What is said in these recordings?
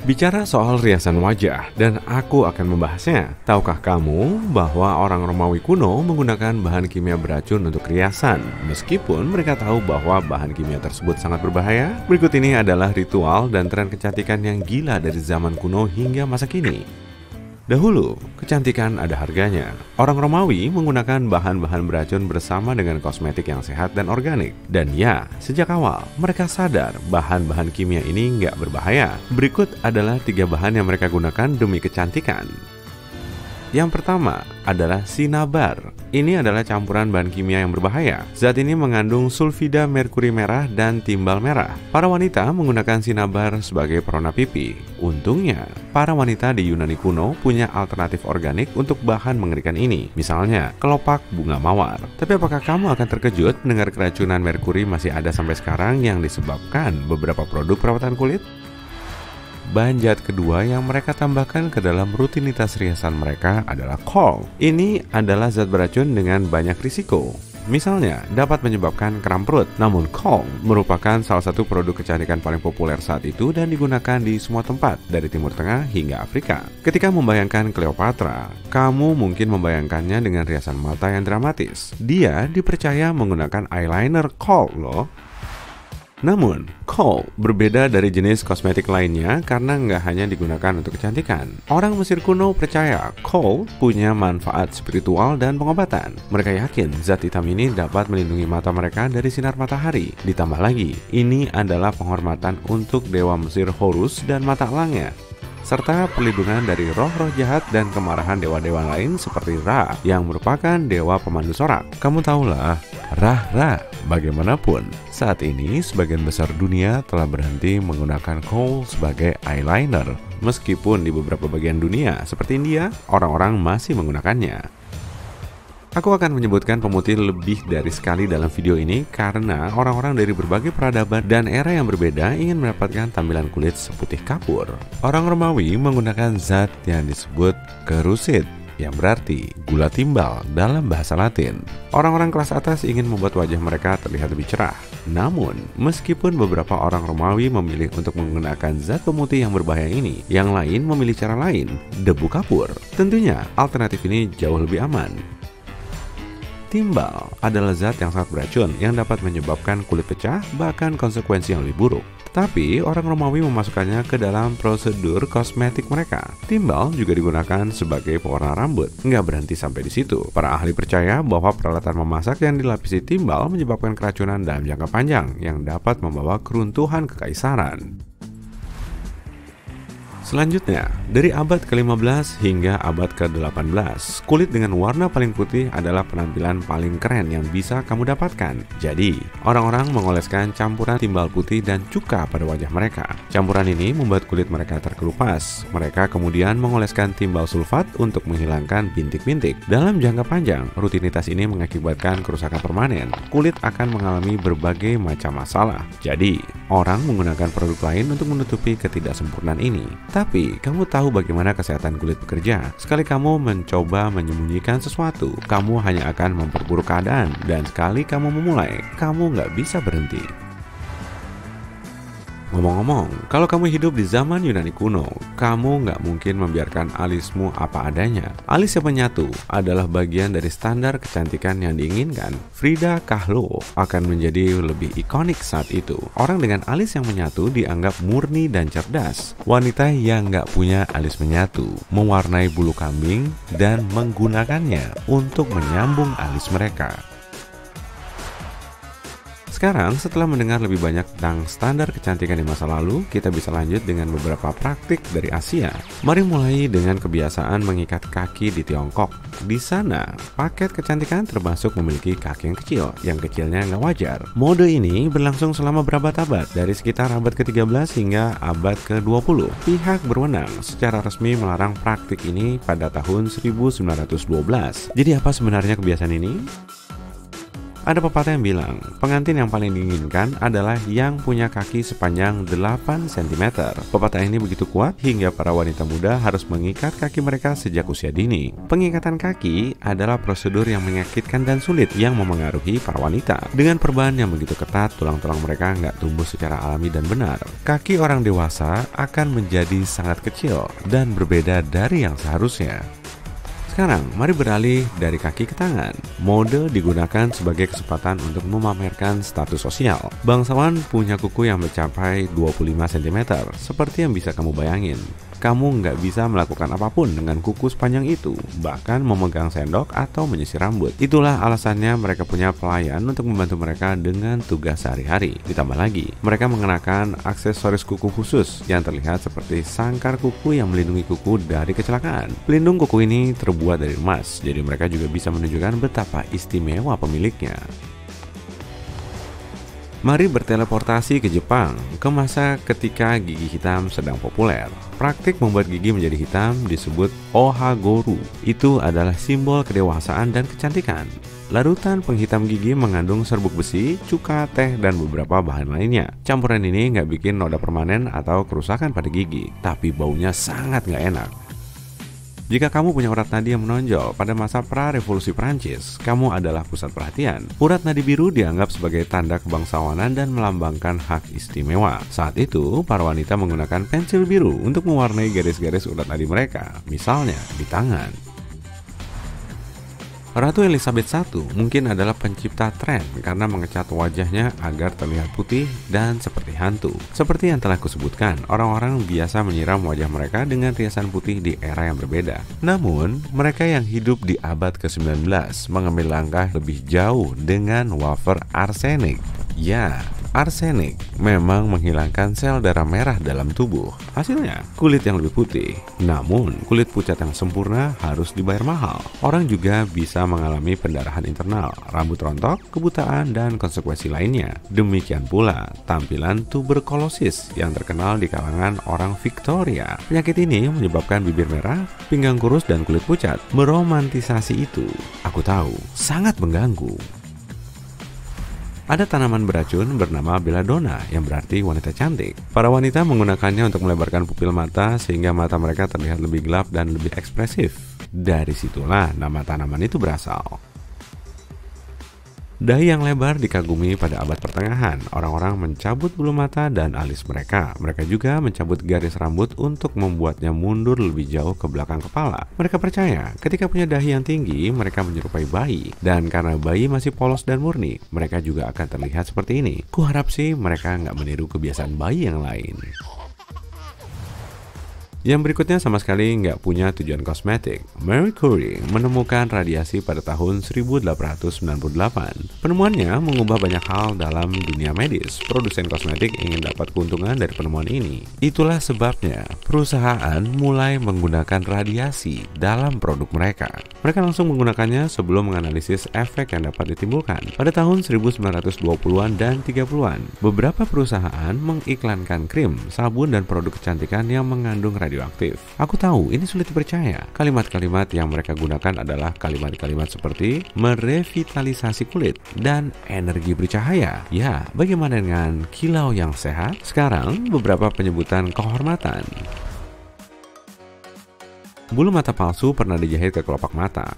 Bicara soal riasan wajah, dan aku akan membahasnya. Tahukah kamu bahwa orang Romawi kuno menggunakan bahan kimia beracun untuk riasan, meskipun mereka tahu bahwa bahan kimia tersebut sangat berbahaya? Berikut ini adalah ritual dan tren kecantikan yang gila dari zaman kuno hingga masa kini. Dahulu, kecantikan ada harganya. Orang Romawi menggunakan bahan-bahan beracun bersama dengan kosmetik yang sehat dan organik. Dan ya, sejak awal mereka sadar bahan-bahan kimia ini nggak berbahaya. Berikut adalah 3 bahan yang mereka gunakan demi kecantikan. Yang pertama adalah sinabar. Ini adalah campuran bahan kimia yang berbahaya. Zat ini mengandung sulfida merkuri merah dan timbal merah. Para wanita menggunakan sinabar sebagai perona pipi. Untungnya, para wanita di Yunani kuno punya alternatif organik untuk bahan mengerikan ini. Misalnya, kelopak bunga mawar. Tapi apakah kamu akan terkejut mendengar keracunan merkuri masih ada sampai sekarang yang disebabkan beberapa produk perawatan kulit? Bahan jahat kedua yang mereka tambahkan ke dalam rutinitas riasan mereka adalah kohl. Ini adalah zat beracun dengan banyak risiko. Misalnya, dapat menyebabkan kram perut. Namun kohl merupakan salah satu produk kecantikan paling populer saat itu dan digunakan di semua tempat, dari Timur Tengah hingga Afrika. Ketika membayangkan Cleopatra, kamu mungkin membayangkannya dengan riasan mata yang dramatis. Dia dipercaya menggunakan eyeliner kohl loh. Namun, kohl berbeda dari jenis kosmetik lainnya karena nggak hanya digunakan untuk kecantikan. Orang Mesir kuno percaya kohl punya manfaat spiritual dan pengobatan. Mereka yakin zat hitam ini dapat melindungi mata mereka dari sinar matahari. Ditambah lagi, ini adalah penghormatan untuk dewa Mesir Horus dan mata elangnya, serta perlindungan dari roh-roh jahat dan kemarahan dewa-dewa lain seperti Ra yang merupakan dewa pemandu sorak. Kamu tahulah, Ra. Bagaimanapun, saat ini sebagian besar dunia telah berhenti menggunakan kohl sebagai eyeliner. Meskipun di beberapa bagian dunia seperti India, orang-orang masih menggunakannya. Aku akan menyebutkan pemutih lebih dari sekali dalam video ini karena orang-orang dari berbagai peradaban dan era yang berbeda ingin mendapatkan tampilan kulit seputih kapur. Orang Romawi menggunakan zat yang disebut kerusit, yang berarti gula timbal dalam bahasa Latin. Orang-orang kelas atas ingin membuat wajah mereka terlihat lebih cerah. Namun, meskipun beberapa orang Romawi memilih untuk menggunakan zat pemutih yang berbahaya ini, yang lain memilih cara lain, debu kapur. Tentunya, alternatif ini jauh lebih aman. Timbal adalah zat yang sangat beracun yang dapat menyebabkan kulit pecah, bahkan konsekuensi yang lebih buruk. Tapi orang Romawi memasukkannya ke dalam prosedur kosmetik mereka. Timbal juga digunakan sebagai pewarna rambut. Nggak berhenti sampai di situ. Para ahli percaya bahwa peralatan memasak yang dilapisi timbal menyebabkan keracunan dalam jangka panjang yang dapat membawa keruntuhan kekaisaran. Selanjutnya, dari abad ke-15 hingga abad ke-18, kulit dengan warna paling putih adalah penampilan paling keren yang bisa kamu dapatkan. Jadi, orang-orang mengoleskan campuran timbal putih dan cuka pada wajah mereka. Campuran ini membuat kulit mereka terkelupas. Mereka kemudian mengoleskan timbal sulfat untuk menghilangkan bintik-bintik. Dalam jangka panjang, rutinitas ini mengakibatkan kerusakan permanen. Kulit akan mengalami berbagai macam masalah. Jadi, orang menggunakan produk lain untuk menutupi ketidaksempurnaan ini. Tapi, kamu tahu bagaimana kesehatan kulit bekerja? Sekali kamu mencoba menyembunyikan sesuatu, kamu hanya akan memperburuk keadaan. Dan sekali kamu memulai, kamu nggak bisa berhenti. Ngomong-ngomong, kalau kamu hidup di zaman Yunani kuno, kamu nggak mungkin membiarkan alismu apa adanya. Alis yang menyatu adalah bagian dari standar kecantikan yang diinginkan. Frida Kahlo akan menjadi lebih ikonik saat itu. Orang dengan alis yang menyatu dianggap murni dan cerdas. Wanita yang nggak punya alis menyatu mewarnai bulu kambing dan menggunakannya untuk menyambung alis mereka. Sekarang, setelah mendengar lebih banyak tentang standar kecantikan di masa lalu, kita bisa lanjut dengan beberapa praktik dari Asia. Mari mulai dengan kebiasaan mengikat kaki di Tiongkok. Di sana, paket kecantikan termasuk memiliki kaki yang kecil, yang kecilnya nggak wajar. Mode ini berlangsung selama berabad-abad, dari sekitar abad ke-13 hingga abad ke-20. Pihak berwenang secara resmi melarang praktik ini pada tahun 1912. Jadi apa sebenarnya kebiasaan ini? Ada pepatah yang bilang, pengantin yang paling diinginkan adalah yang punya kaki sepanjang 8 cm. Pepatah ini begitu kuat hingga para wanita muda harus mengikat kaki mereka sejak usia dini. Pengikatan kaki adalah prosedur yang menyakitkan dan sulit yang memengaruhi para wanita. Dengan perban yang begitu ketat, tulang-tulang mereka nggak tumbuh secara alami dan benar. Kaki orang dewasa akan menjadi sangat kecil dan berbeda dari yang seharusnya. Sekarang, mari beralih dari kaki ke tangan. Mode digunakan sebagai kesempatan untuk memamerkan status sosial. Bangsawan punya kuku yang mencapai 25 cm, seperti yang bisa kamu bayangin. Kamu nggak bisa melakukan apapun dengan kuku sepanjang itu, bahkan memegang sendok atau menyisir rambut. Itulah alasannya mereka punya pelayan untuk membantu mereka dengan tugas sehari-hari. Ditambah lagi, mereka mengenakan aksesoris kuku khusus yang terlihat seperti sangkar kuku yang melindungi kuku dari kecelakaan. Pelindung kuku ini terbuat dari emas, jadi mereka juga bisa menunjukkan betapa istimewa pemiliknya. Mari berteleportasi ke Jepang, ke masa ketika gigi hitam sedang populer. Praktik membuat gigi menjadi hitam disebut ohagoru. Itu adalah simbol kedewasaan dan kecantikan. Larutan penghitam gigi mengandung serbuk besi, cuka, teh, dan beberapa bahan lainnya. Campuran ini nggak bikin noda permanen atau kerusakan pada gigi, tapi baunya sangat nggak enak. Jika kamu punya urat nadi yang menonjol pada masa pra-revolusi Prancis, kamu adalah pusat perhatian. Urat nadi biru dianggap sebagai tanda kebangsawanan dan melambangkan hak istimewa. Saat itu, para wanita menggunakan pensil biru untuk mewarnai garis-garis urat nadi mereka, misalnya di tangan. Ratu Elizabeth I mungkin adalah pencipta tren karena mengecat wajahnya agar terlihat putih dan seperti hantu. Seperti yang telah kusebutkan, orang-orang biasa menyiram wajah mereka dengan riasan putih di era yang berbeda. Namun, mereka yang hidup di abad ke-19 mengambil langkah lebih jauh dengan wafer arsenik. Ya, arsenik memang menghilangkan sel darah merah dalam tubuh. Hasilnya, kulit yang lebih putih. Namun, kulit pucat yang sempurna harus dibayar mahal. Orang juga bisa mengalami pendarahan internal, rambut rontok, kebutaan, dan konsekuensi lainnya. Demikian pula tampilan tuberkulosis yang terkenal di kalangan orang Victoria. Penyakit ini menyebabkan bibir merah, pinggang kurus, dan kulit pucat. Meromantisasi itu, aku tahu, sangat mengganggu. Ada tanaman beracun bernama belladonna yang berarti wanita cantik. Para wanita menggunakannya untuk melebarkan pupil mata sehingga mata mereka terlihat lebih gelap dan lebih ekspresif. Dari situlah nama tanaman itu berasal. Dahi yang lebar dikagumi pada abad pertengahan. Orang-orang mencabut bulu mata dan alis mereka. Mereka juga mencabut garis rambut untuk membuatnya mundur lebih jauh ke belakang kepala. Mereka percaya ketika punya dahi yang tinggi, mereka menyerupai bayi. Dan karena bayi masih polos dan murni, mereka juga akan terlihat seperti ini. Kuharap sih mereka nggak meniru kebiasaan bayi yang lain. Yang berikutnya sama sekali nggak punya tujuan kosmetik. Marie Curie menemukan radiasi pada tahun 1898. Penemuannya mengubah banyak hal dalam dunia medis. Produsen kosmetik ingin dapat keuntungan dari penemuan ini. Itulah sebabnya perusahaan mulai menggunakan radiasi dalam produk mereka. Mereka langsung menggunakannya sebelum menganalisis efek yang dapat ditimbulkan. Pada tahun 1920-an dan 30-an, beberapa perusahaan mengiklankan krim, sabun, dan produk kecantikan yang mengandung radioaktif. Aku tahu ini sulit dipercaya. Kalimat-kalimat yang mereka gunakan adalah kalimat-kalimat seperti merevitalisasi kulit dan energi bercahaya. Ya, bagaimana dengan kilau yang sehat? Sekarang beberapa penyebutan kehormatan. Bulu mata palsu pernah dijahit ke kelopak mata.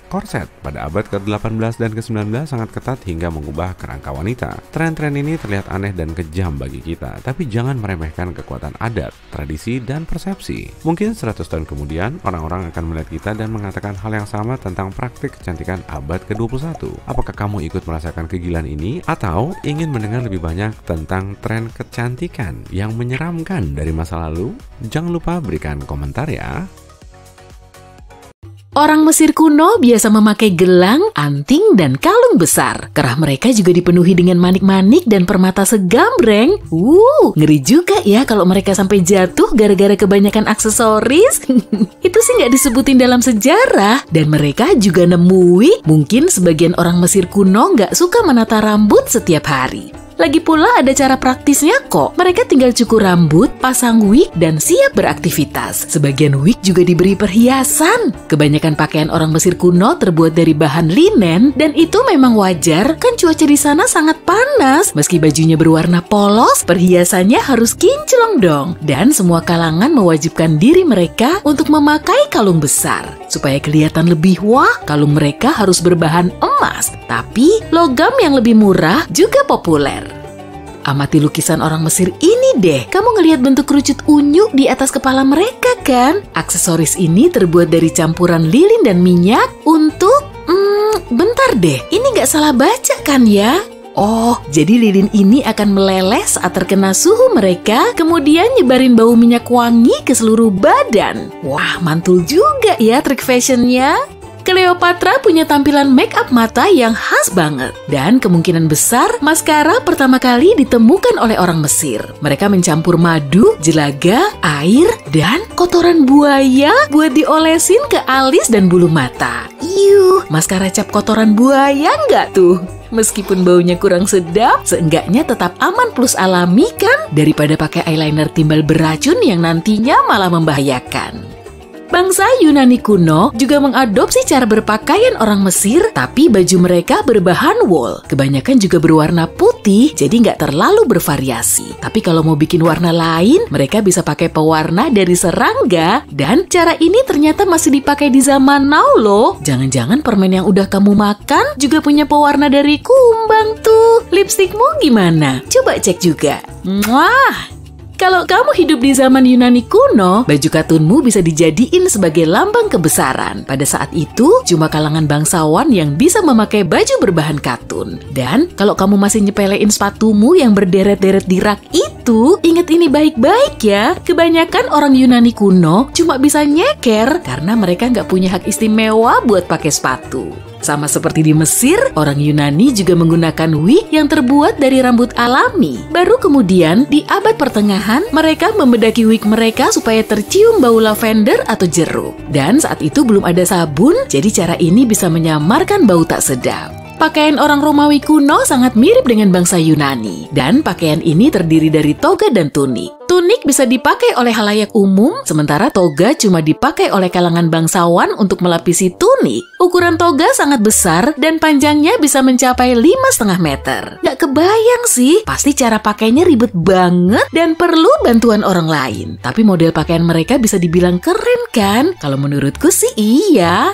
Korset pada abad ke-18 dan ke-19 sangat ketat hingga mengubah kerangka wanita. Tren-tren ini terlihat aneh dan kejam bagi kita, tapi jangan meremehkan kekuatan adat, tradisi, dan persepsi. Mungkin 100 tahun kemudian, orang-orang akan melihat kita dan mengatakan hal yang sama tentang praktik kecantikan abad ke-21. Apakah kamu ikut merasakan kegilaan ini? Atau ingin mendengar lebih banyak tentang tren kecantikan yang menyeramkan dari masa lalu? Jangan lupa berikan komentar ya. Orang Mesir kuno biasa memakai gelang, anting, dan kalung besar. Kerah mereka juga dipenuhi dengan manik-manik dan permata segambreng. Ngeri juga ya kalau mereka sampai jatuh gara-gara kebanyakan aksesoris. Itu sih nggak disebutin dalam sejarah. Dan mereka juga nemui, mungkin sebagian orang Mesir kuno nggak suka menata rambut setiap hari. Lagi pula ada cara praktisnya kok. Mereka tinggal cukur rambut, pasang wig, dan siap beraktivitas. Sebagian wig juga diberi perhiasan. Kebanyakan pakaian orang Mesir kuno terbuat dari bahan linen, dan itu memang wajar kan cuaca di sana sangat panas. Meski bajunya berwarna polos, perhiasannya harus kinclong dong. Dan semua kalangan mewajibkan diri mereka untuk memakai kalung besar. Supaya kelihatan lebih wah, kalung mereka harus berbahan emas. Tapi logam yang lebih murah juga populer. Amati lukisan orang Mesir ini deh. Kamu ngelihat bentuk kerucut unyu di atas kepala mereka kan? Aksesoris ini terbuat dari campuran lilin dan minyak untuk... bentar deh, ini nggak salah baca kan ya? Oh, jadi lilin ini akan meleleh saat terkena suhu mereka, kemudian nyebarin bau minyak wangi ke seluruh badan. Wah, mantul juga ya trik fashionnya. Cleopatra punya tampilan make up mata yang khas banget. Dan kemungkinan besar maskara pertama kali ditemukan oleh orang Mesir. Mereka mencampur madu, jelaga, air, dan kotoran buaya buat diolesin ke alis dan bulu mata. Yuh, maskara cap kotoran buaya nggak tuh? Meskipun baunya kurang sedap, seenggaknya tetap aman plus alami kan? Daripada pakai eyeliner timbal beracun yang nantinya malah membahayakan. Bangsa Yunani kuno juga mengadopsi cara berpakaian orang Mesir, tapi baju mereka berbahan wool. Kebanyakan juga berwarna putih, jadi nggak terlalu bervariasi. Tapi kalau mau bikin warna lain, mereka bisa pakai pewarna dari serangga, dan cara ini ternyata masih dipakai di zaman now loh. Jangan-jangan permen yang udah kamu makan juga punya pewarna dari kumbang tuh. Lipstikmu gimana? Coba cek juga. Mwah! Kalau kamu hidup di zaman Yunani kuno, baju katunmu bisa dijadiin sebagai lambang kebesaran. Pada saat itu, cuma kalangan bangsawan yang bisa memakai baju berbahan katun. Dan kalau kamu masih nyepelein sepatumu yang berderet-deret di rak itu, ingat ini baik-baik ya. Kebanyakan orang Yunani kuno cuma bisa nyeker karena mereka nggak punya hak istimewa buat pakai sepatu. Sama seperti di Mesir, orang Yunani juga menggunakan wig yang terbuat dari rambut alami. Baru kemudian, di abad pertengahan, mereka membedaki wig mereka supaya tercium bau lavender atau jeruk. Dan saat itu belum ada sabun, jadi cara ini bisa menyamarkan bau tak sedap. Pakaian orang Romawi kuno sangat mirip dengan bangsa Yunani, dan pakaian ini terdiri dari toga dan tunik. Tunik bisa dipakai oleh khalayak umum, sementara toga cuma dipakai oleh kalangan bangsawan untuk melapisi tunik. Ukuran toga sangat besar dan panjangnya bisa mencapai 5,5 meter. Gak kebayang sih, pasti cara pakainya ribet banget dan perlu bantuan orang lain. Tapi model pakaian mereka bisa dibilang keren kan? Kalau menurutku sih iya.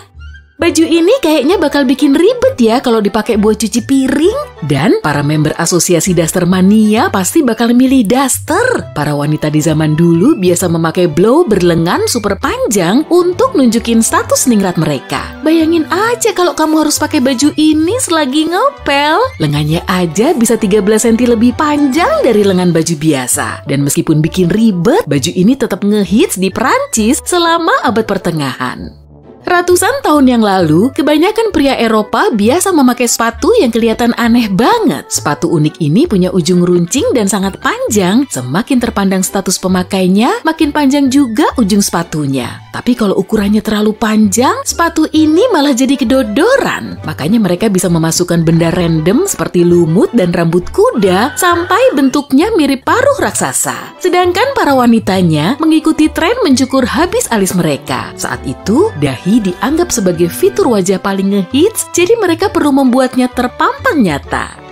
Baju ini kayaknya bakal bikin ribet ya kalau dipakai buat cuci piring. Dan para member asosiasi daster mania pasti bakal milih daster. Para wanita di zaman dulu biasa memakai blow berlengan super panjang untuk nunjukin status ningrat mereka. Bayangin aja kalau kamu harus pakai baju ini selagi ngepel. Lengannya aja bisa 13 cm lebih panjang dari lengan baju biasa. Dan meskipun bikin ribet, baju ini tetap ngehits di Prancis selama abad pertengahan. Ratusan tahun yang lalu, kebanyakan pria Eropa biasa memakai sepatu yang kelihatan aneh banget. Sepatu unik ini punya ujung runcing dan sangat panjang. Semakin terpandang status pemakainya, makin panjang juga ujung sepatunya. Tapi kalau ukurannya terlalu panjang, sepatu ini malah jadi kedodoran. Makanya mereka bisa memasukkan benda random seperti lumut dan rambut kuda sampai bentuknya mirip paruh raksasa. Sedangkan para wanitanya mengikuti tren mencukur habis alis mereka. Saat itu, dahi dianggap sebagai fitur wajah paling ngehits, jadi mereka perlu membuatnya terpampang nyata.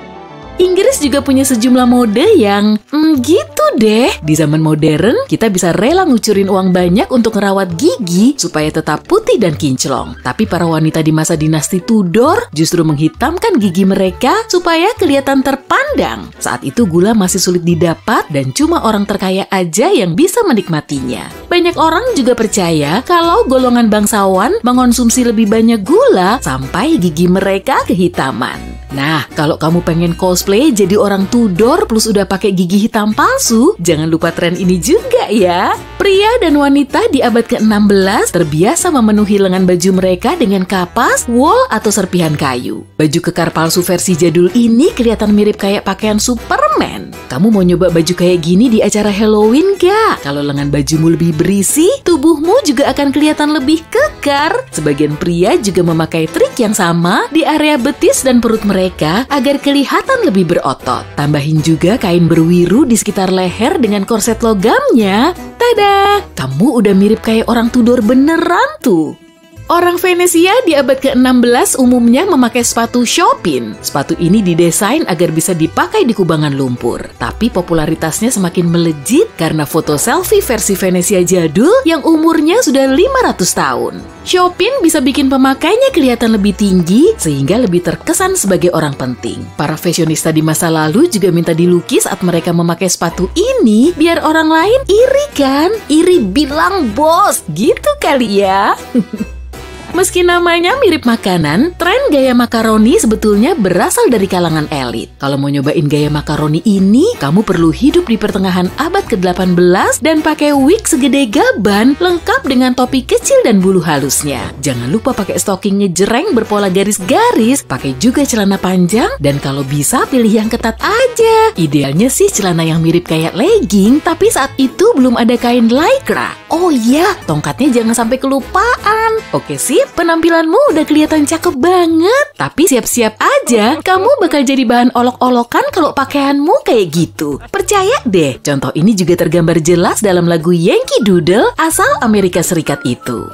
Inggris juga punya sejumlah mode yang gitu deh. Di zaman modern, kita bisa rela ngucurin uang banyak untuk ngerawat gigi supaya tetap putih dan kinclong. Tapi para wanita di masa dinasti Tudor justru menghitamkan gigi mereka supaya kelihatan terpandang. Saat itu gula masih sulit didapat dan cuma orang terkaya aja yang bisa menikmatinya. Banyak orang juga percaya kalau golongan bangsawan mengonsumsi lebih banyak gula sampai gigi mereka kehitaman. Nah, kalau kamu pengen cosplay jadi orang Tudor plus udah pakai gigi hitam palsu, jangan lupa tren ini juga ya. Pria dan wanita di abad ke-16 terbiasa memenuhi lengan baju mereka dengan kapas, wool, atau serpihan kayu. Baju kekar palsu versi jadul ini kelihatan mirip kayak pakaian Superman. Kamu mau nyoba baju kayak gini di acara Halloween gak? Kalau lengan bajumu lebih berisi, tubuhmu juga akan kelihatan lebih kekar. Sebagian pria juga memakai trik yang sama di area betis dan perut mereka agar kelihatan lebih berotot. Tambahin juga kain berwiru di sekitar leher dengan korset logamnya. Tada! Kamu udah mirip kayak orang Tudor beneran tuh. Orang Venesia di abad ke-16 umumnya memakai sepatu Chopin. Sepatu ini didesain agar bisa dipakai di kubangan lumpur. Tapi popularitasnya semakin melejit karena foto selfie versi Venesia jadul yang umurnya sudah 500 tahun. Chopin bisa bikin pemakainya kelihatan lebih tinggi sehingga lebih terkesan sebagai orang penting. Para fashionista di masa lalu juga minta dilukis saat mereka memakai sepatu ini biar orang lain iri kan? Iri bilang bos, gitu kali ya. Meski namanya mirip makanan, tren gaya makaroni sebetulnya berasal dari kalangan elit. Kalau mau nyobain gaya makaroni ini, kamu perlu hidup di pertengahan abad ke-18 dan pakai wig segede gaban lengkap dengan topi kecil dan bulu halusnya. Jangan lupa pakai stocking ngejreng berpola garis-garis, pakai juga celana panjang, dan kalau bisa pilih yang ketat aja. Idealnya sih celana yang mirip kayak legging, tapi saat itu belum ada kain lycra. Oh iya, tongkatnya jangan sampai kelupaan. Oke sih, penampilanmu udah kelihatan cakep banget. Tapi siap-siap aja, kamu bakal jadi bahan olok-olokan kalau pakaianmu kayak gitu. Percaya deh, contoh ini juga tergambar jelas dalam lagu Yankee Doodle asal Amerika Serikat itu.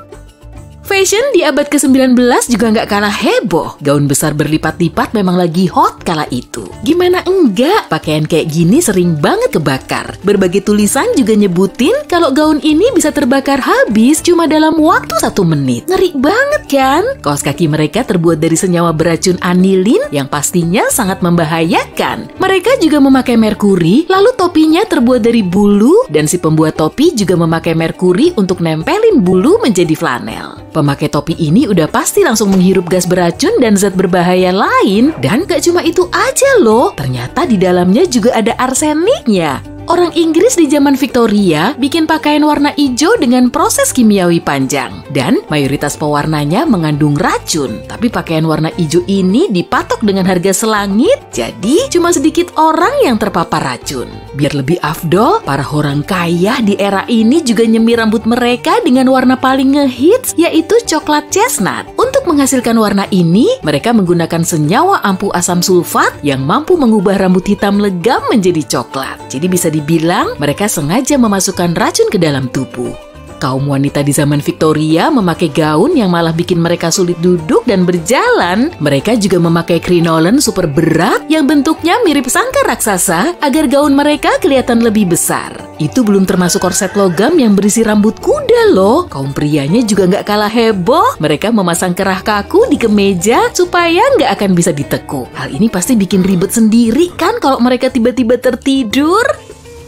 Fashion di abad ke-19 juga nggak kalah heboh. Gaun besar berlipat-lipat memang lagi hot kala itu. Gimana enggak? Pakaian kayak gini sering banget kebakar. Berbagai tulisan juga nyebutin kalau gaun ini bisa terbakar habis cuma dalam waktu 1 menit. Ngeri banget kan? Kaos kaki mereka terbuat dari senyawa beracun anilin yang pastinya sangat membahayakan. Mereka juga memakai merkuri, lalu topinya terbuat dari bulu, dan si pembuat topi juga memakai merkuri untuk nempelin bulu menjadi flanel. Pemakai topi ini udah pasti langsung menghirup gas beracun dan zat berbahaya lain. Dan gak cuma itu aja loh, ternyata di dalamnya juga ada arseniknya. Orang Inggris di zaman Victoria bikin pakaian warna hijau dengan proses kimiawi panjang. Dan mayoritas pewarnanya mengandung racun. Tapi pakaian warna hijau ini dipatok dengan harga selangit, jadi cuma sedikit orang yang terpapar racun. Biar lebih afdol, para orang kaya di era ini juga nyemir rambut mereka dengan warna paling ngehits, yaitu coklat chestnut. Untuk menghasilkan warna ini, mereka menggunakan senyawa ampuh asam sulfat yang mampu mengubah rambut hitam legam menjadi coklat. Jadi bisa dibilang mereka sengaja memasukkan racun ke dalam tubuh. Kaum wanita di zaman Victoria memakai gaun yang malah bikin mereka sulit duduk dan berjalan. Mereka juga memakai krinolen super berat yang bentuknya mirip sangkar raksasa agar gaun mereka kelihatan lebih besar. Itu belum termasuk korset logam yang berisi rambut kuda loh. Kaum prianya juga nggak kalah heboh. Mereka memasang kerah kaku di kemeja supaya nggak akan bisa ditekuk. Hal ini pasti bikin ribet sendiri kan kalau mereka tiba-tiba tertidur.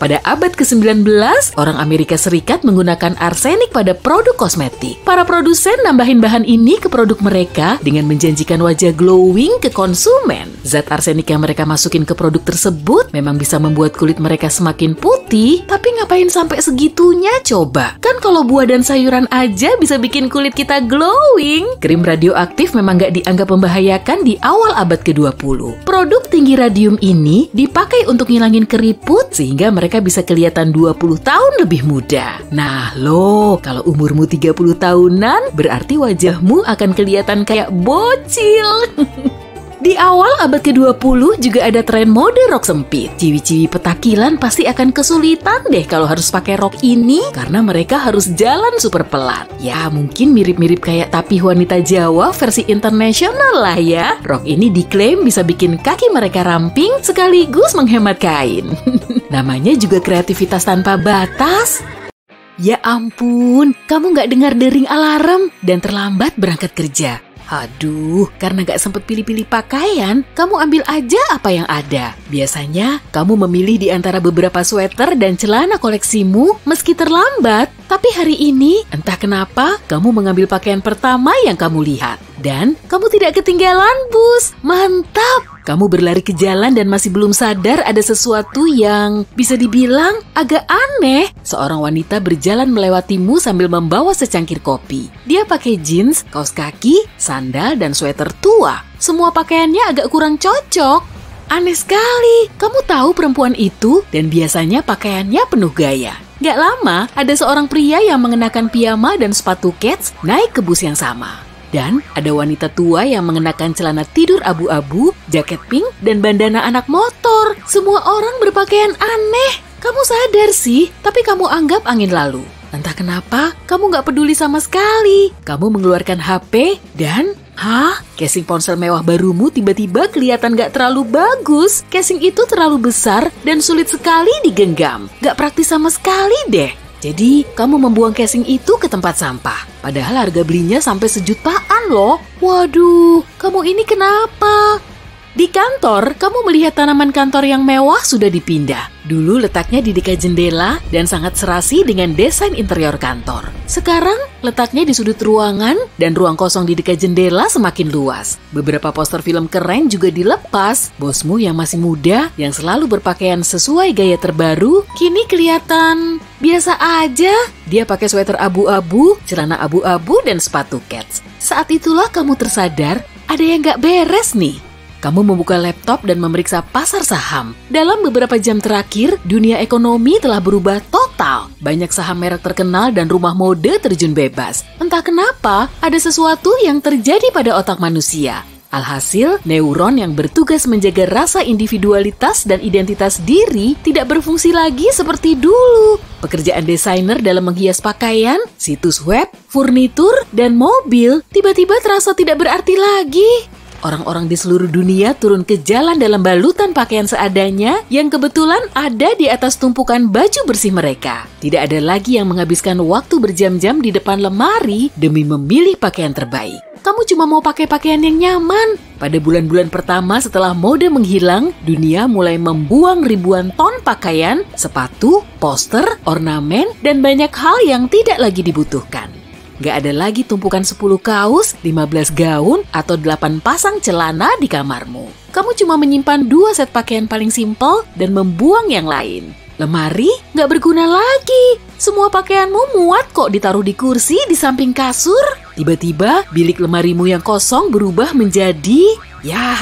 Pada abad ke-19, orang Amerika Serikat menggunakan arsenik pada produk kosmetik. Para produsen nambahin bahan ini ke produk mereka dengan menjanjikan wajah glowing ke konsumen. Zat arsenik yang mereka masukin ke produk tersebut memang bisa membuat kulit mereka semakin putih, tapi ngapain sampai segitunya coba? Kan kalau buah dan sayuran aja bisa bikin kulit kita glowing. Krim radioaktif memang nggak dianggap membahayakan di awal abad ke-20. Produk tinggi radium ini dipakai untuk ngilangin keriput sehingga mereka bisa kelihatan 20 tahun lebih muda. Nah loh, kalau umurmu 30 tahunan, berarti wajahmu akan kelihatan kayak bocil. Di awal abad ke-20 juga ada tren mode rok sempit. Ciwi-ciwi petakilan pasti akan kesulitan deh kalau harus pakai rok ini karena mereka harus jalan super pelan. Ya mungkin mirip-mirip kayak tapih wanita Jawa versi internasional lah ya. Rok ini diklaim bisa bikin kaki mereka ramping sekaligus menghemat kain. Namanya juga kreativitas tanpa batas. Ya ampun, kamu nggak dengar dering alarm dan terlambat berangkat kerja. Aduh, karena gak sempet pilih-pilih pakaian, kamu ambil aja apa yang ada. Biasanya, kamu memilih di antara beberapa sweater dan celana koleksimu meski terlambat. Tapi hari ini, entah kenapa, kamu mengambil pakaian pertama yang kamu lihat. Dan kamu tidak ketinggalan bus. Mantap! Kamu berlari ke jalan dan masih belum sadar ada sesuatu yang bisa dibilang agak aneh. Seorang wanita berjalan melewatimu sambil membawa secangkir kopi. Dia pakai jeans, kaos kaki, sandal, dan sweater tua. Semua pakaiannya agak kurang cocok. Aneh sekali. Kamu tahu perempuan itu dan biasanya pakaiannya penuh gaya. Gak lama, ada seorang pria yang mengenakan piyama dan sepatu kets naik ke bus yang sama. Dan ada wanita tua yang mengenakan celana tidur abu-abu, jaket pink, dan bandana anak motor. Semua orang berpakaian aneh. Kamu sadar sih, tapi kamu anggap angin lalu. Entah kenapa, kamu gak peduli sama sekali. Kamu mengeluarkan HP dan... Casing ponsel mewah barumu tiba-tiba kelihatan gak terlalu bagus. Casing itu terlalu besar dan sulit sekali digenggam. Gak praktis sama sekali deh. Jadi, kamu membuang casing itu ke tempat sampah. Padahal harga belinya sampai sejutaan loh. Waduh, kamu ini kenapa? Di kantor, kamu melihat tanaman kantor yang mewah sudah dipindah. Dulu letaknya di dekat jendela dan sangat serasi dengan desain interior kantor. Sekarang, letaknya di sudut ruangan dan ruang kosong di dekat jendela semakin luas. Beberapa poster film keren juga dilepas. Bosmu yang masih muda, yang selalu berpakaian sesuai gaya terbaru, kini kelihatan biasa aja. Dia pakai sweater abu-abu, celana abu-abu, dan sepatu kets. Saat itulah kamu tersadar, ada yang gak beres nih. Kamu membuka laptop dan memeriksa pasar saham. Dalam beberapa jam terakhir, dunia ekonomi telah berubah total. Banyak saham merek terkenal dan rumah mode terjun bebas. Entah kenapa, ada sesuatu yang terjadi pada otak manusia. Alhasil, neuron yang bertugas menjaga rasa individualitas dan identitas diri tidak berfungsi lagi seperti dulu. Pekerjaan desainer dalam menghias pakaian, situs web, furnitur, dan mobil tiba-tiba terasa tidak berarti lagi. Orang-orang di seluruh dunia turun ke jalan dalam balutan pakaian seadanya yang kebetulan ada di atas tumpukan baju bersih mereka. Tidak ada lagi yang menghabiskan waktu berjam-jam di depan lemari demi memilih pakaian terbaik. Kamu cuma mau pakai pakaian yang nyaman. Pada bulan-bulan pertama setelah mode menghilang, dunia mulai membuang ribuan ton pakaian, sepatu, poster, ornamen, dan banyak hal yang tidak lagi dibutuhkan. Gak ada lagi tumpukan 10 kaos, 15 gaun, atau 8 pasang celana di kamarmu. Kamu cuma menyimpan 2 set pakaian paling simpel dan membuang yang lain. Lemari gak berguna lagi. Semua pakaianmu muat kok ditaruh di kursi di samping kasur. Tiba-tiba bilik lemarimu yang kosong berubah menjadi,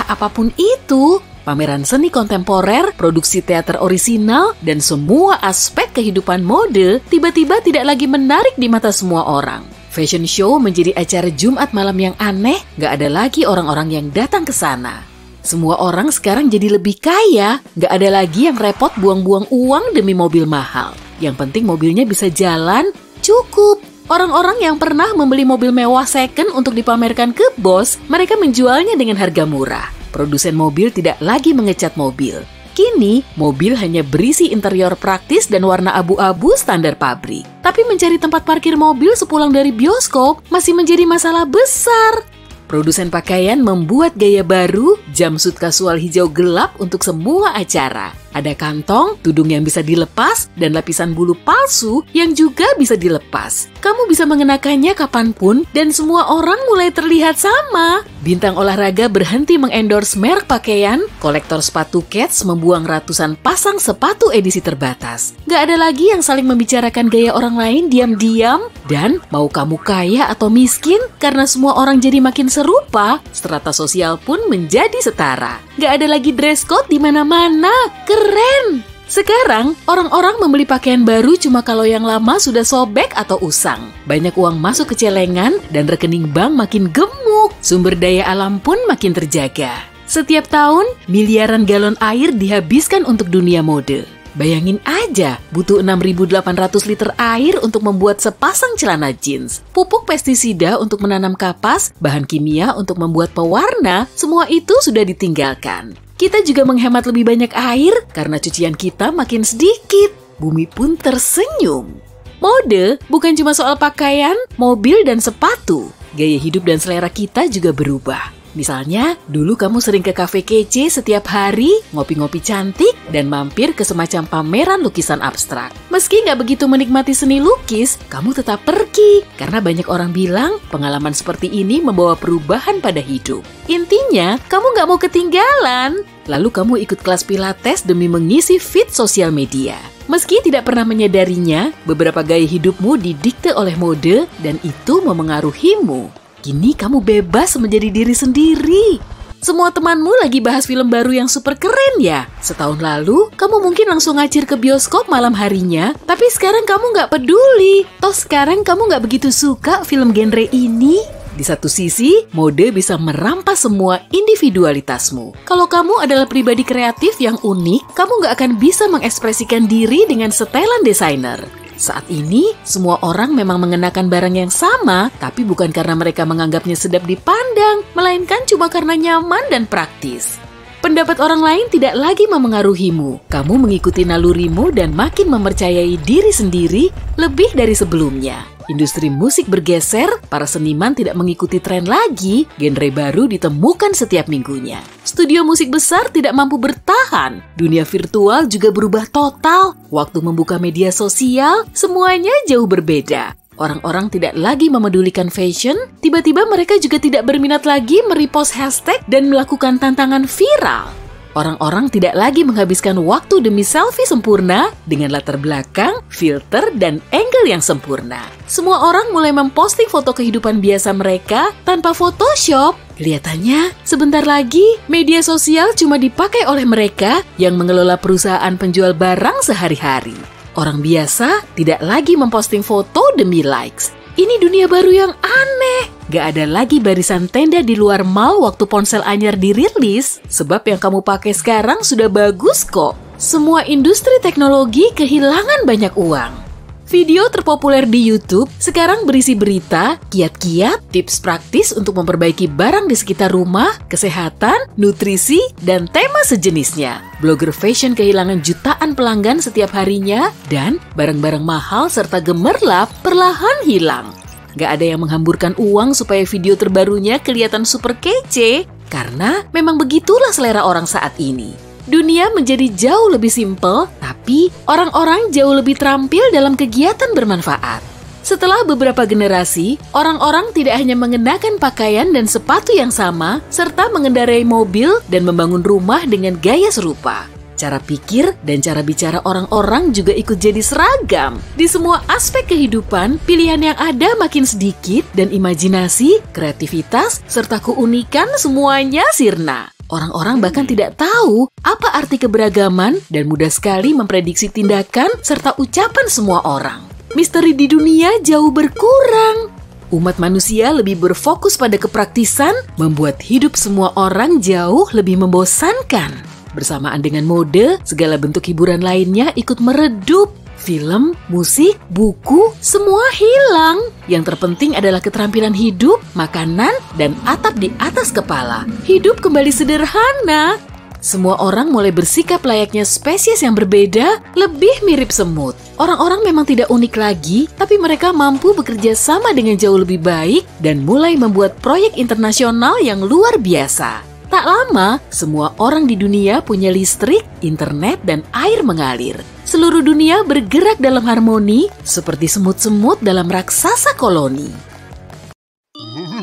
apapun itu. Pameran seni kontemporer, produksi teater orisinal, dan semua aspek kehidupan mode tiba-tiba tidak lagi menarik di mata semua orang. Fashion show menjadi acara Jumat malam yang aneh, gak ada lagi orang-orang yang datang ke sana. Semua orang sekarang jadi lebih kaya, gak ada lagi yang repot buang-buang uang demi mobil mahal. Yang penting mobilnya bisa jalan, cukup. Orang-orang yang pernah membeli mobil mewah second untuk dipamerkan ke bos, mereka menjualnya dengan harga murah. Produsen mobil tidak lagi mengecat mobil. Kini, mobil hanya berisi interior praktis dan warna abu-abu standar pabrik. Tapi mencari tempat parkir mobil sepulang dari bioskop masih menjadi masalah besar. Produsen pakaian membuat gaya baru, jumpsuit kasual hijau gelap untuk semua acara. Ada kantong, tudung yang bisa dilepas, dan lapisan bulu palsu yang juga bisa dilepas. Kamu bisa mengenakannya kapanpun, dan semua orang mulai terlihat sama. Bintang olahraga berhenti mengendorse merek pakaian, kolektor sepatu kets membuang ratusan pasang sepatu edisi terbatas. Gak ada lagi yang saling membicarakan gaya orang lain diam-diam, dan mau kamu kaya atau miskin, karena semua orang jadi makin serupa, strata sosial pun menjadi setara. Gak ada lagi dress code di mana-mana. Keren! Sekarang, orang-orang membeli pakaian baru cuma kalau yang lama sudah sobek atau usang. Banyak uang masuk ke celengan dan rekening bank makin gemuk. Sumber daya alam pun makin terjaga. Setiap tahun, miliaran galon air dihabiskan untuk dunia mode. Bayangin aja, butuh 6.800 liter air untuk membuat sepasang celana jeans. Pupuk pestisida untuk menanam kapas, bahan kimia untuk membuat pewarna, semua itu sudah ditinggalkan. Kita juga menghemat lebih banyak air karena cucian kita makin sedikit. Bumi pun tersenyum. Mode bukan cuma soal pakaian, mobil, dan sepatu. Gaya hidup dan selera kita juga berubah. Misalnya, dulu kamu sering ke kafe kece setiap hari, ngopi-ngopi cantik, dan mampir ke semacam pameran lukisan abstrak. Meski nggak begitu menikmati seni lukis, kamu tetap pergi. Karena banyak orang bilang, pengalaman seperti ini membawa perubahan pada hidup. Intinya, kamu nggak mau ketinggalan. Lalu kamu ikut kelas pilates demi mengisi feed sosial media. Meski tidak pernah menyadarinya, beberapa gaya hidupmu didikte oleh mode, dan itu memengaruhimu. Kini kamu bebas menjadi diri sendiri. semua temanmu lagi bahas film baru yang super keren ya. Setahun lalu, kamu mungkin langsung ngacir ke bioskop malam harinya, tapi sekarang kamu nggak peduli. Toh sekarang kamu nggak begitu suka film genre ini. Di satu sisi, mode bisa merampas semua individualitasmu. Kalau kamu adalah pribadi kreatif yang unik, kamu nggak akan bisa mengekspresikan diri dengan setelan desainer. Saat ini, semua orang memang mengenakan barang yang sama, tapi bukan karena mereka menganggapnya sedap dipandang, melainkan cuma karena nyaman dan praktis. Pendapat orang lain tidak lagi memengaruhimu. Kamu mengikuti nalurimu dan makin mempercayai diri sendiri lebih dari sebelumnya. Industri musik bergeser, para seniman tidak mengikuti tren lagi, genre baru ditemukan setiap minggunya. Studio musik besar tidak mampu bertahan, dunia virtual juga berubah total. Waktu membuka media sosial, semuanya jauh berbeda. Orang-orang tidak lagi memedulikan fashion, tiba-tiba mereka juga tidak berminat lagi merepost hashtag dan melakukan tantangan viral. Orang-orang tidak lagi menghabiskan waktu demi selfie sempurna dengan latar belakang, filter, dan angle yang sempurna. Semua orang mulai memposting foto kehidupan biasa mereka tanpa Photoshop. Kelihatannya, sebentar lagi media sosial cuma dipakai oleh mereka yang mengelola perusahaan penjual barang sehari-hari. Orang biasa tidak lagi memposting foto demi likes. Ini dunia baru yang aneh. Gak ada lagi barisan tenda di luar mall waktu ponsel anyar dirilis, sebab yang kamu pakai sekarang sudah bagus kok. Semua industri teknologi kehilangan banyak uang. Video terpopuler di YouTube sekarang berisi berita, kiat-kiat, tips praktis untuk memperbaiki barang di sekitar rumah, kesehatan, nutrisi, dan tema sejenisnya. Blogger fashion kehilangan jutaan pelanggan setiap harinya, dan barang-barang mahal serta gemerlap perlahan hilang. Gak ada yang menghamburkan uang supaya video terbarunya kelihatan super kece, karena memang begitulah selera orang saat ini. Dunia menjadi jauh lebih simpel, tapi orang-orang jauh lebih terampil dalam kegiatan bermanfaat. Setelah beberapa generasi, orang-orang tidak hanya mengenakan pakaian dan sepatu yang sama, serta mengendarai mobil dan membangun rumah dengan gaya serupa. Cara pikir dan cara bicara orang-orang juga ikut jadi seragam. Di semua aspek kehidupan, pilihan yang ada makin sedikit dan imajinasi, kreativitas, serta keunikan semuanya sirna. Orang-orang bahkan tidak tahu apa arti keberagaman dan mudah sekali memprediksi tindakan serta ucapan semua orang. Misteri di dunia jauh berkurang. Umat manusia lebih berfokus pada kepraktisan, membuat hidup semua orang jauh lebih membosankan. Bersamaan dengan mode, segala bentuk hiburan lainnya ikut meredup. Film, musik, buku, semua hilang. Yang terpenting adalah keterampilan hidup, makanan, dan atap di atas kepala. Hidup kembali sederhana. Semua orang mulai bersikap layaknya spesies yang berbeda, lebih mirip semut. Orang-orang memang tidak unik lagi, tapi mereka mampu bekerja sama dengan jauh lebih baik dan mulai membuat proyek internasional yang luar biasa. Tak lama, semua orang di dunia punya listrik, internet, dan air mengalir. Seluruh dunia bergerak dalam harmoni seperti semut-semut dalam raksasa koloni.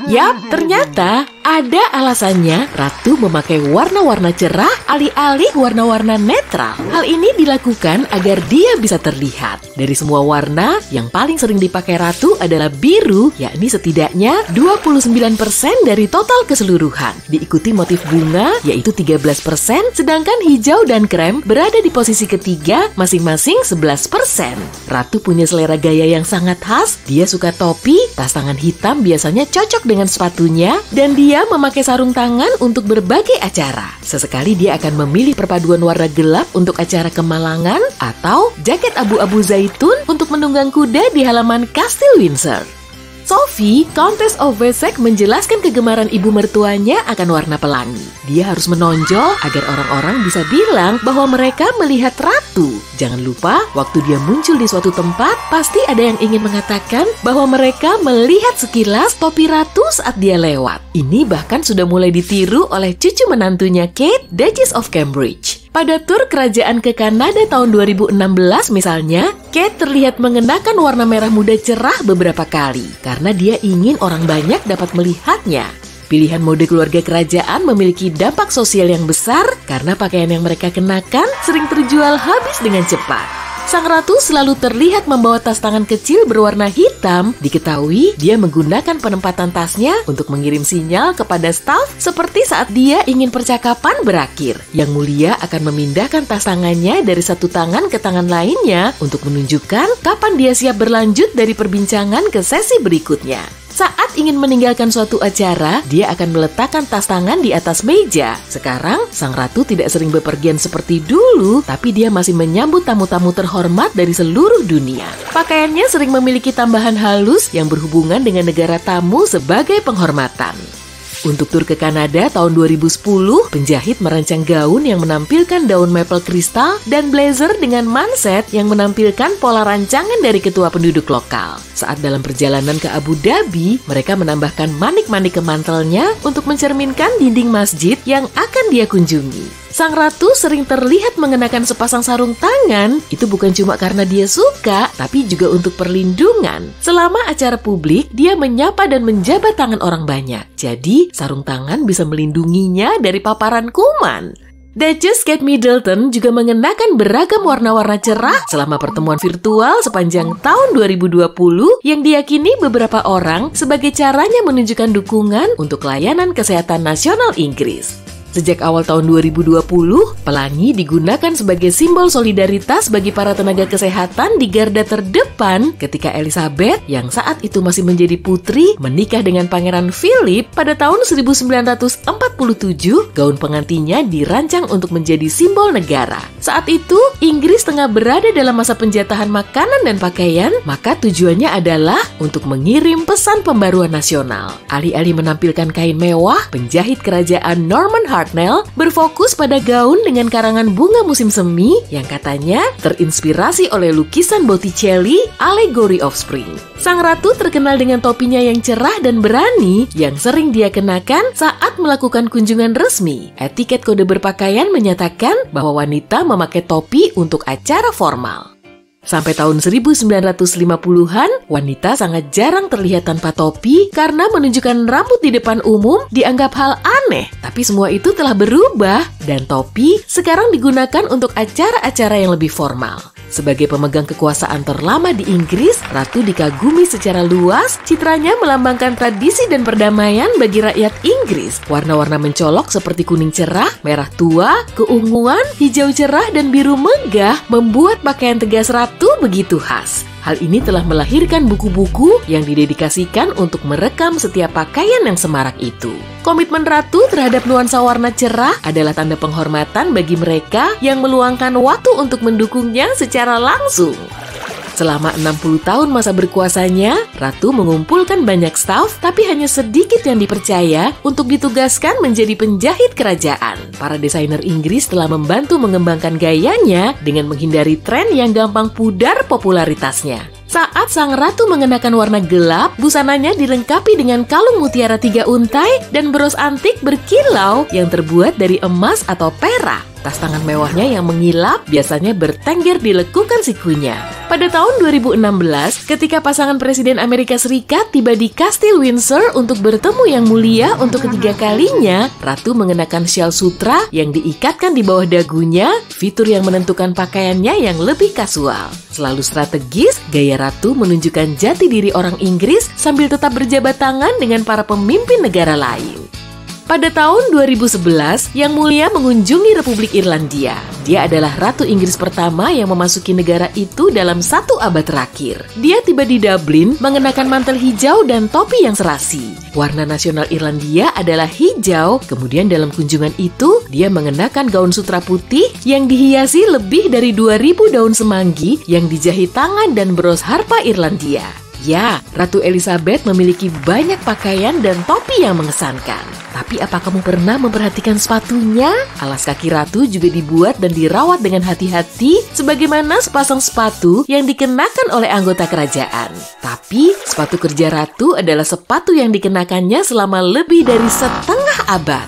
Yap, ternyata ada alasannya Ratu memakai warna-warna cerah alih-alih warna-warna netral. Hal ini dilakukan agar dia bisa terlihat. Dari semua warna, yang paling sering dipakai Ratu adalah biru, yakni setidaknya 29% dari total keseluruhan. Diikuti motif bunga, yaitu 13%, sedangkan hijau dan krem berada di posisi ketiga, masing-masing 11%. Ratu punya selera gaya yang sangat khas, dia suka topi, tas tangan hitam biasanya cocok dengan sepatunya, dan dia memakai sarung tangan untuk berbagai acara. Sesekali dia akan memilih perpaduan warna gelap untuk acara kemalangan atau jaket abu-abu zaitun untuk menunggang kuda di halaman Kastil Windsor. Sophie, Countess of Wessex, menjelaskan kegemaran ibu mertuanya akan warna pelangi. Dia harus menonjol agar orang-orang bisa bilang bahwa mereka melihat ratu. Jangan lupa, waktu dia muncul di suatu tempat, pasti ada yang ingin mengatakan bahwa mereka melihat sekilas topi ratu saat dia lewat. Ini bahkan sudah mulai ditiru oleh cucu menantunya Kate, Duchess of Cambridge. Pada tur kerajaan ke Kanada tahun 2016 misalnya, Kate terlihat mengenakan warna merah muda cerah beberapa kali karena dia ingin orang banyak dapat melihatnya. Pilihan mode keluarga kerajaan memiliki dampak sosial yang besar karena pakaian yang mereka kenakan sering terjual habis dengan cepat. Sang ratu selalu terlihat membawa tas tangan kecil berwarna hitam. Diketahui dia menggunakan penempatan tasnya untuk mengirim sinyal kepada staf seperti saat dia ingin percakapan berakhir. Yang mulia akan memindahkan tas tangannya dari satu tangan ke tangan lainnya untuk menunjukkan kapan dia siap berlanjut dari perbincangan ke sesi berikutnya. Saat ingin meninggalkan suatu acara, dia akan meletakkan tas tangan di atas meja. Sekarang, sang ratu tidak sering bepergian seperti dulu, tapi dia masih menyambut tamu-tamu terhormat dari seluruh dunia. Pakaiannya sering memiliki tambahan halus yang berhubungan dengan negara tamu sebagai penghormatan. Untuk tur ke Kanada tahun 2010, penjahit merancang gaun yang menampilkan daun maple kristal dan blazer dengan manset yang menampilkan pola rancangan dari ketua penduduk lokal. Saat dalam perjalanan ke Abu Dhabi, mereka menambahkan manik-manik ke mantelnya untuk mencerminkan dinding masjid yang akan dia kunjungi. Sang ratu sering terlihat mengenakan sepasang sarung tangan, itu bukan cuma karena dia suka, tapi juga untuk perlindungan. Selama acara publik, dia menyapa dan menjabat tangan orang banyak. Jadi, sarung tangan bisa melindunginya dari paparan kuman. Duchess Kate Middleton juga mengenakan beragam warna-warna cerah selama pertemuan virtual sepanjang tahun 2020 yang diyakini beberapa orang sebagai caranya menunjukkan dukungan untuk layanan kesehatan nasional Inggris. Sejak awal tahun 2020, pelangi digunakan sebagai simbol solidaritas bagi para tenaga kesehatan di garda terdepan ketika Elizabeth, yang saat itu masih menjadi putri, menikah dengan Pangeran Philip pada tahun 1947. Gaun pengantinnya dirancang untuk menjadi simbol negara. Saat itu, Inggris tengah berada dalam masa penjatahan makanan dan pakaian, maka tujuannya adalah untuk mengirim pesan pembaruan nasional. Alih-alih menampilkan kain mewah, penjahit kerajaan Norman Hartnell berfokus pada gaun dengan karangan bunga musim semi yang katanya terinspirasi oleh lukisan Botticelli, Allegory of Spring. Sang ratu terkenal dengan topinya yang cerah dan berani yang sering dia kenakan saat melakukan kunjungan resmi. Etiket kode berpakaian menyatakan bahwa wanita memakai topi untuk acara formal. Sampai tahun 1950-an, wanita sangat jarang terlihat tanpa topi karena menunjukkan rambut di depan umum dianggap hal aneh. Tapi semua itu telah berubah dan topi sekarang digunakan untuk acara-acara yang lebih formal. Sebagai pemegang kekuasaan terlama di Inggris, ratu dikagumi secara luas. Citranya melambangkan tradisi dan perdamaian bagi rakyat Inggris. Warna-warna mencolok seperti kuning cerah, merah tua, keunguan, hijau cerah, dan biru megah membuat pakaian tegas ratu begitu khas. Hal ini telah melahirkan buku-buku yang didedikasikan untuk merekam setiap pakaian yang semarak itu. Komitmen ratu terhadap nuansa warna cerah adalah tanda penghormatan bagi mereka yang meluangkan waktu untuk mendukungnya secara langsung. Selama 60 tahun masa berkuasanya, ratu mengumpulkan banyak staf, tapi hanya sedikit yang dipercaya untuk ditugaskan menjadi penjahit kerajaan. Para desainer Inggris telah membantu mengembangkan gayanya dengan menghindari tren yang gampang pudar popularitasnya. Saat sang ratu mengenakan warna gelap, busananya dilengkapi dengan kalung mutiara 3 untai dan bros antik berkilau yang terbuat dari emas atau perak. Tas tangan mewahnya yang mengilap biasanya bertengger di lekukan sikunya. Pada tahun 2016, ketika pasangan Presiden Amerika Serikat tiba di Kastil Windsor untuk bertemu Yang Mulia untuk ketiga kalinya, ratu mengenakan syal sutra yang diikatkan di bawah dagunya, fitur yang menentukan pakaiannya yang lebih kasual. Selalu strategis, gaya ratu menunjukkan jati diri orang Inggris sambil tetap berjabat tangan dengan para pemimpin negara lain. Pada tahun 2011, Yang Mulia mengunjungi Republik Irlandia. Dia adalah Ratu Inggris pertama yang memasuki negara itu dalam 1 abad terakhir. Dia tiba di Dublin mengenakan mantel hijau dan topi yang serasi. Warna nasional Irlandia adalah hijau. Kemudian dalam kunjungan itu, dia mengenakan gaun sutra putih yang dihiasi lebih dari 2000 daun semanggi yang dijahit tangan dan bros harpa Irlandia. Ya, Ratu Elizabeth memiliki banyak pakaian dan topi yang mengesankan. Tapi apa kamu pernah memperhatikan sepatunya? Alas kaki ratu juga dibuat dan dirawat dengan hati-hati sebagaimana sepasang sepatu yang dikenakan oleh anggota kerajaan. Tapi sepatu kerja ratu adalah sepatu yang dikenakannya selama lebih dari setengah abad.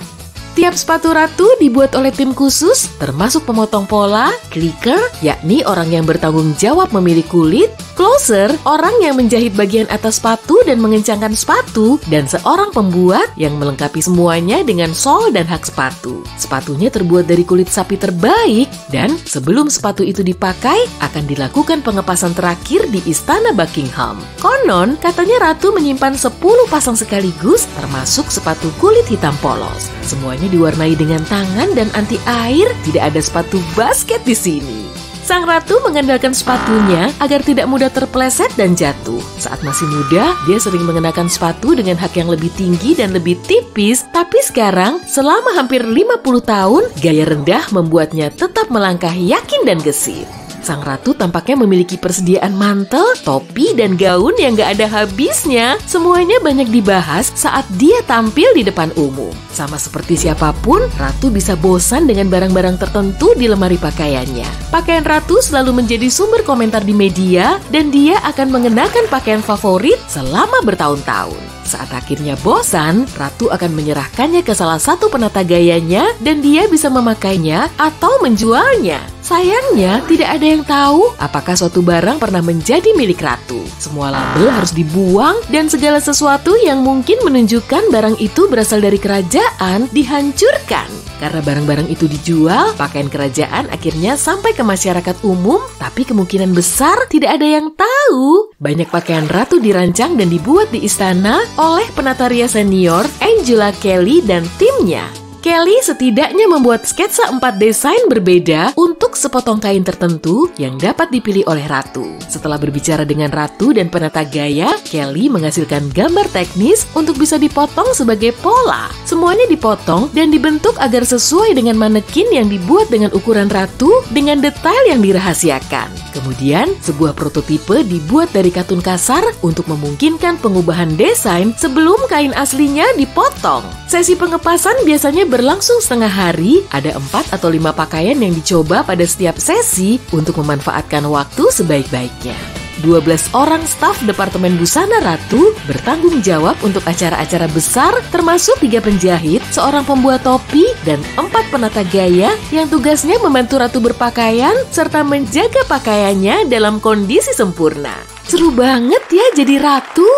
Setiap sepatu Ratu dibuat oleh tim khusus, termasuk pemotong pola, clicker, yakni orang yang bertanggung jawab memilih kulit, closer, orang yang menjahit bagian atas sepatu dan mengencangkan sepatu, dan seorang pembuat yang melengkapi semuanya dengan sol dan hak sepatu. Sepatunya terbuat dari kulit sapi terbaik, dan sebelum sepatu itu dipakai, akan dilakukan pengepasan terakhir di Istana Buckingham. Konon, katanya Ratu menyimpan 10 pasang sekaligus, termasuk sepatu kulit hitam polos. Semuanya diwarnai dengan tangan dan anti air, tidak ada sepatu basket di sini. Sang Ratu mengandalkan sepatunya agar tidak mudah terpeleset dan jatuh. Saat masih muda, dia sering mengenakan sepatu dengan hak yang lebih tinggi dan lebih tipis, tapi sekarang, selama hampir 50 tahun, gaya rendah membuatnya tetap melangkah yakin dan gesit. Sang Ratu tampaknya memiliki persediaan mantel, topi, dan gaun yang gak ada habisnya. Semuanya banyak dibahas saat dia tampil di depan umum. Sama seperti siapapun, Ratu bisa bosan dengan barang-barang tertentu di lemari pakaiannya. Pakaian Ratu selalu menjadi sumber komentar di media, dan dia akan mengenakan pakaian favorit selama bertahun-tahun. Saat akhirnya bosan, Ratu akan menyerahkannya ke salah satu penata gayanya dan dia bisa memakainya atau menjualnya. Sayangnya, tidak ada yang tahu apakah suatu barang pernah menjadi milik Ratu. Semua label harus dibuang dan segala sesuatu yang mungkin menunjukkan barang itu berasal dari kerajaan dihancurkan. Karena barang-barang itu dijual, pakaian kerajaan akhirnya sampai ke masyarakat umum, tapi kemungkinan besar tidak ada yang tahu. Banyak pakaian Ratu dirancang dan dibuat di istana oleh penata rias senior Angela Kelly dan timnya. Kelly setidaknya membuat sketsa 4 desain berbeda untuk sepotong kain tertentu yang dapat dipilih oleh Ratu. Setelah berbicara dengan Ratu dan penata gaya, Kelly menghasilkan gambar teknis untuk bisa dipotong sebagai pola. Semuanya dipotong dan dibentuk agar sesuai dengan manekin yang dibuat dengan ukuran Ratu dengan detail yang dirahasiakan. Kemudian, sebuah prototipe dibuat dari katun kasar untuk memungkinkan pengubahan desain sebelum kain aslinya dipotong. Sesi pengepasan biasanya berlangsung setengah hari, ada 4 atau 5 pakaian yang dicoba pada setiap sesi untuk memanfaatkan waktu sebaik-baiknya. 12 orang staf Departemen Busana Ratu bertanggung jawab untuk acara-acara besar, termasuk 3 penjahit, seorang pembuat topi, dan 4 penata gaya yang tugasnya membantu Ratu berpakaian serta menjaga pakaiannya dalam kondisi sempurna. Seru banget ya jadi Ratu!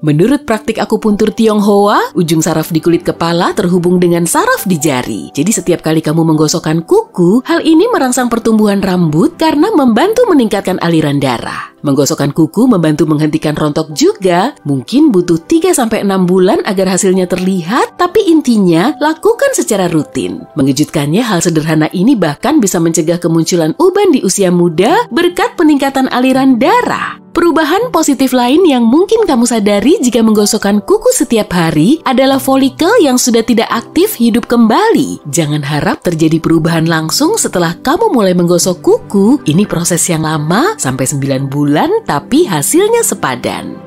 Menurut praktik akupuntur Tionghoa, ujung saraf di kulit kepala terhubung dengan saraf di jari. Jadi setiap kali kamu menggosokkan kuku, hal ini merangsang pertumbuhan rambut karena membantu meningkatkan aliran darah. Menggosokkan kuku membantu menghentikan rontok juga. Mungkin butuh 3-6 bulan agar hasilnya terlihat, tapi intinya lakukan secara rutin. Mengejutkannya, hal sederhana ini bahkan bisa mencegah kemunculan uban di usia muda berkat peningkatan aliran darah. Perubahan positif lain yang mungkin kamu sadari jika menggosokkan kuku setiap hari adalah folikel yang sudah tidak aktif hidup kembali. Jangan harap terjadi perubahan langsung setelah kamu mulai menggosok kuku. Ini proses yang lama, sampai 9 bulan, tapi hasilnya sepadan.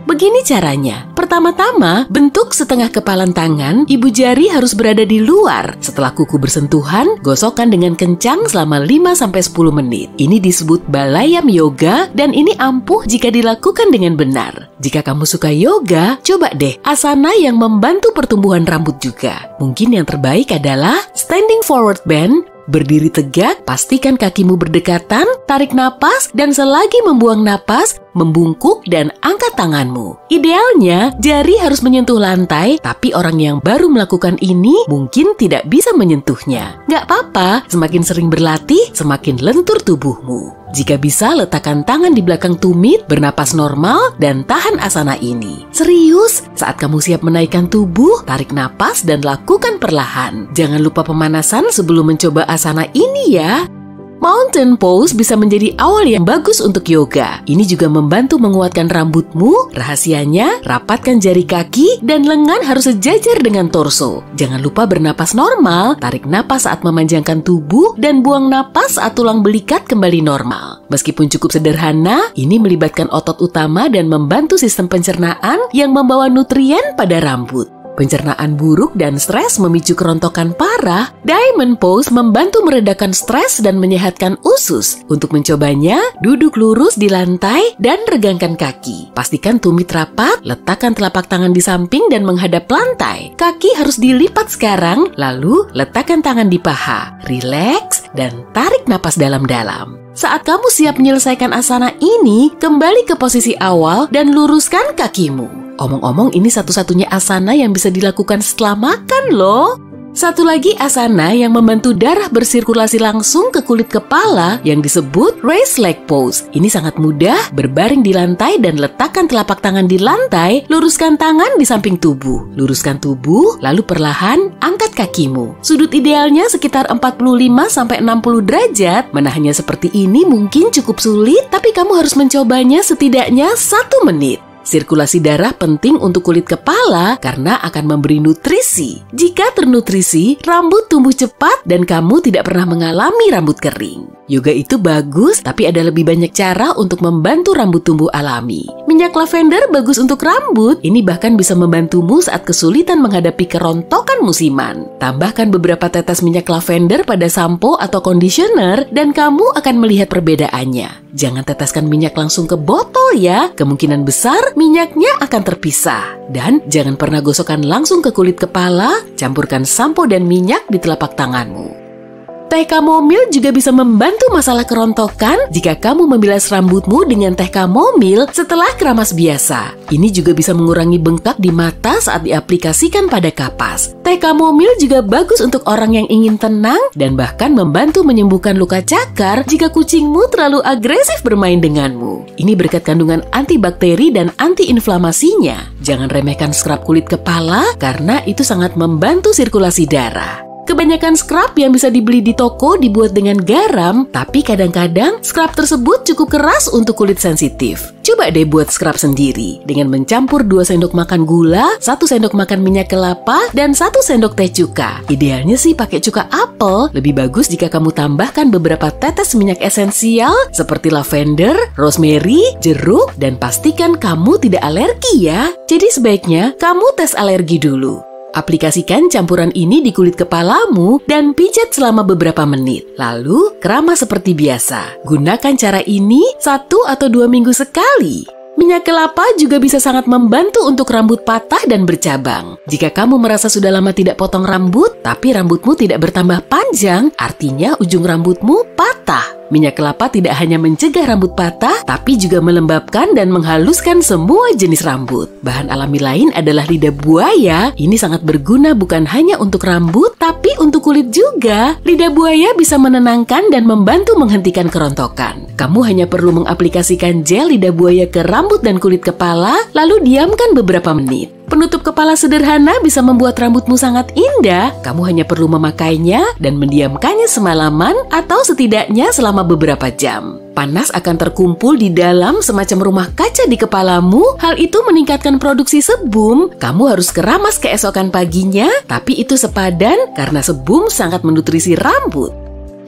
Begini caranya. Pertama-tama, bentuk setengah kepalan tangan, ibu jari harus berada di luar. Setelah kuku bersentuhan, gosokkan dengan kencang selama 5-10 menit. Ini disebut balayam yoga dan ini ampuh jika dilakukan dengan benar. Jika kamu suka yoga, coba deh asana yang membantu pertumbuhan rambut juga. Mungkin yang terbaik adalah standing forward bend. Berdiri tegak, pastikan kakimu berdekatan, tarik napas, dan selagi membuang napas, membungkuk dan angkat tanganmu. Idealnya, jari harus menyentuh lantai, tapi orang yang baru melakukan ini mungkin tidak bisa menyentuhnya. Nggak apa-apa, semakin sering berlatih, semakin lentur tubuhmu. Jika bisa, letakkan tangan di belakang tumit, bernapas normal, dan tahan asana ini. Serius, saat kamu siap menaikkan tubuh, tarik napas dan lakukan perlahan. Jangan lupa pemanasan sebelum mencoba asana ini ya. Mountain pose bisa menjadi awal yang bagus untuk yoga. Ini juga membantu menguatkan rambutmu. Rahasianya, rapatkan jari kaki dan lengan harus sejajar dengan torso. Jangan lupa bernapas normal, tarik napas saat memanjangkan tubuh, dan buang napas saat tulang belikat kembali normal. Meskipun cukup sederhana, ini melibatkan otot utama dan membantu sistem pencernaan yang membawa nutrien pada rambut. Pencernaan buruk dan stres memicu kerontokan parah. Diamond Pose membantu meredakan stres dan menyehatkan usus. Untuk mencobanya, duduk lurus di lantai dan regangkan kaki. Pastikan tumit rapat, letakkan telapak tangan di samping dan menghadap lantai. Kaki harus dilipat sekarang, lalu letakkan tangan di paha. Rileks dan tarik napas dalam-dalam. Saat kamu siap menyelesaikan asana ini, kembali ke posisi awal dan luruskan kakimu. Omong-omong, ini satu-satunya asana yang bisa dilakukan setelah makan loh. Satu lagi asana yang membantu darah bersirkulasi langsung ke kulit kepala yang disebut raised leg pose. Ini sangat mudah, berbaring di lantai dan letakkan telapak tangan di lantai, luruskan tangan di samping tubuh. Luruskan tubuh, lalu perlahan angkat kakimu. Sudut idealnya sekitar 45-60 derajat. Menahannya seperti ini mungkin cukup sulit, tapi kamu harus mencobanya setidaknya 1 menit. Sirkulasi darah penting untuk kulit kepala karena akan memberi nutrisi. Jika ternutrisi, rambut tumbuh cepat dan kamu tidak pernah mengalami rambut kering. Yoga itu bagus, tapi ada lebih banyak cara untuk membantu rambut tumbuh alami. Minyak lavender bagus untuk rambut. Ini bahkan bisa membantumu saat kesulitan menghadapi kerontokan musiman. Tambahkan beberapa tetes minyak lavender pada sampo atau conditioner dan kamu akan melihat perbedaannya. Jangan teteskan minyak langsung ke botol ya. Kemungkinan besar minyaknya akan terpisah. Dan jangan pernah gosokkan langsung ke kulit kepala. Campurkan sampo dan minyak di telapak tanganmu. Teh kamomil juga bisa membantu masalah kerontokan jika kamu membilas rambutmu dengan teh kamomil setelah keramas biasa. Ini juga bisa mengurangi bengkak di mata saat diaplikasikan pada kapas. Teh kamomil juga bagus untuk orang yang ingin tenang dan bahkan membantu menyembuhkan luka cakar jika kucingmu terlalu agresif bermain denganmu. Ini berkat kandungan antibakteri dan antiinflamasinya. Jangan remehkan scrub kulit kepala karena itu sangat membantu sirkulasi darah. Kebanyakan scrub yang bisa dibeli di toko dibuat dengan garam, tapi kadang-kadang scrub tersebut cukup keras untuk kulit sensitif. Coba deh buat scrub sendiri dengan mencampur 2 sendok makan gula, 1 sendok makan minyak kelapa, dan 1 sendok teh cuka. Idealnya sih pakai cuka apel, lebih bagus jika kamu tambahkan beberapa tetes minyak esensial seperti lavender, rosemary, jeruk, dan pastikan kamu tidak alergi ya. Jadi sebaiknya kamu tes alergi dulu. Aplikasikan campuran ini di kulit kepalamu dan pijat selama beberapa menit. Lalu, keramas seperti biasa. Gunakan cara ini 1 atau 2 minggu sekali. Minyak kelapa juga bisa sangat membantu untuk rambut patah dan bercabang. Jika kamu merasa sudah lama tidak potong rambut, tapi rambutmu tidak bertambah panjang, artinya ujung rambutmu patah. Minyak kelapa tidak hanya mencegah rambut patah, tapi juga melembabkan dan menghaluskan semua jenis rambut. Bahan alami lain adalah lidah buaya. Ini sangat berguna bukan hanya untuk rambut, tapi untuk kulit juga. Lidah buaya bisa menenangkan dan membantu menghentikan kerontokan. Kamu hanya perlu mengaplikasikan gel lidah buaya ke rambut dan kulit kepala, lalu diamkan beberapa menit. Penutup kepala sederhana bisa membuat rambutmu sangat indah. Kamu hanya perlu memakainya dan mendiamkannya semalaman atau setidaknya selama beberapa jam. Panas akan terkumpul di dalam semacam rumah kaca di kepalamu. Hal itu meningkatkan produksi sebum. Kamu harus keramas keesokan paginya, tapi itu sepadan karena sebum sangat menutrisi rambut.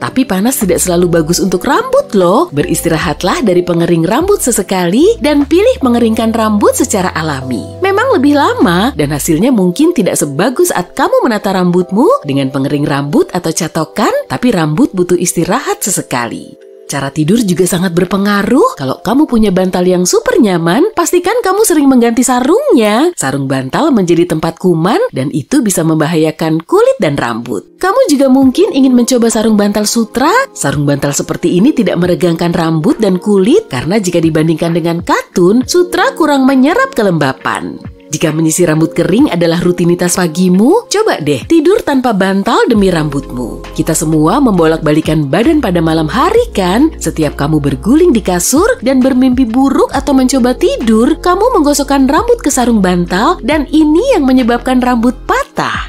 Tapi panas tidak selalu bagus untuk rambut loh. Beristirahatlah dari pengering rambut sesekali dan pilih mengeringkan rambut secara alami. Memang lebih lama dan hasilnya mungkin tidak sebagus saat kamu menata rambutmu dengan pengering rambut atau catokan, tapi rambut butuh istirahat sesekali. Cara tidur juga sangat berpengaruh. Kalau kamu punya bantal yang super nyaman, pastikan kamu sering mengganti sarungnya. Sarung bantal menjadi tempat kuman dan itu bisa membahayakan kulit dan rambut. Kamu juga mungkin ingin mencoba sarung bantal sutra. Sarung bantal seperti ini tidak meregangkan rambut dan kulit karena jika dibandingkan dengan katun, sutra kurang menyerap kelembapan. Jika menyisir rambut kering adalah rutinitas pagimu, coba deh tidur tanpa bantal demi rambutmu. Kita semua membolak-balikan badan pada malam hari kan? Setiap kamu berguling di kasur dan bermimpi buruk atau mencoba tidur, kamu menggosokkan rambut ke sarung bantal dan ini yang menyebabkan rambut patah.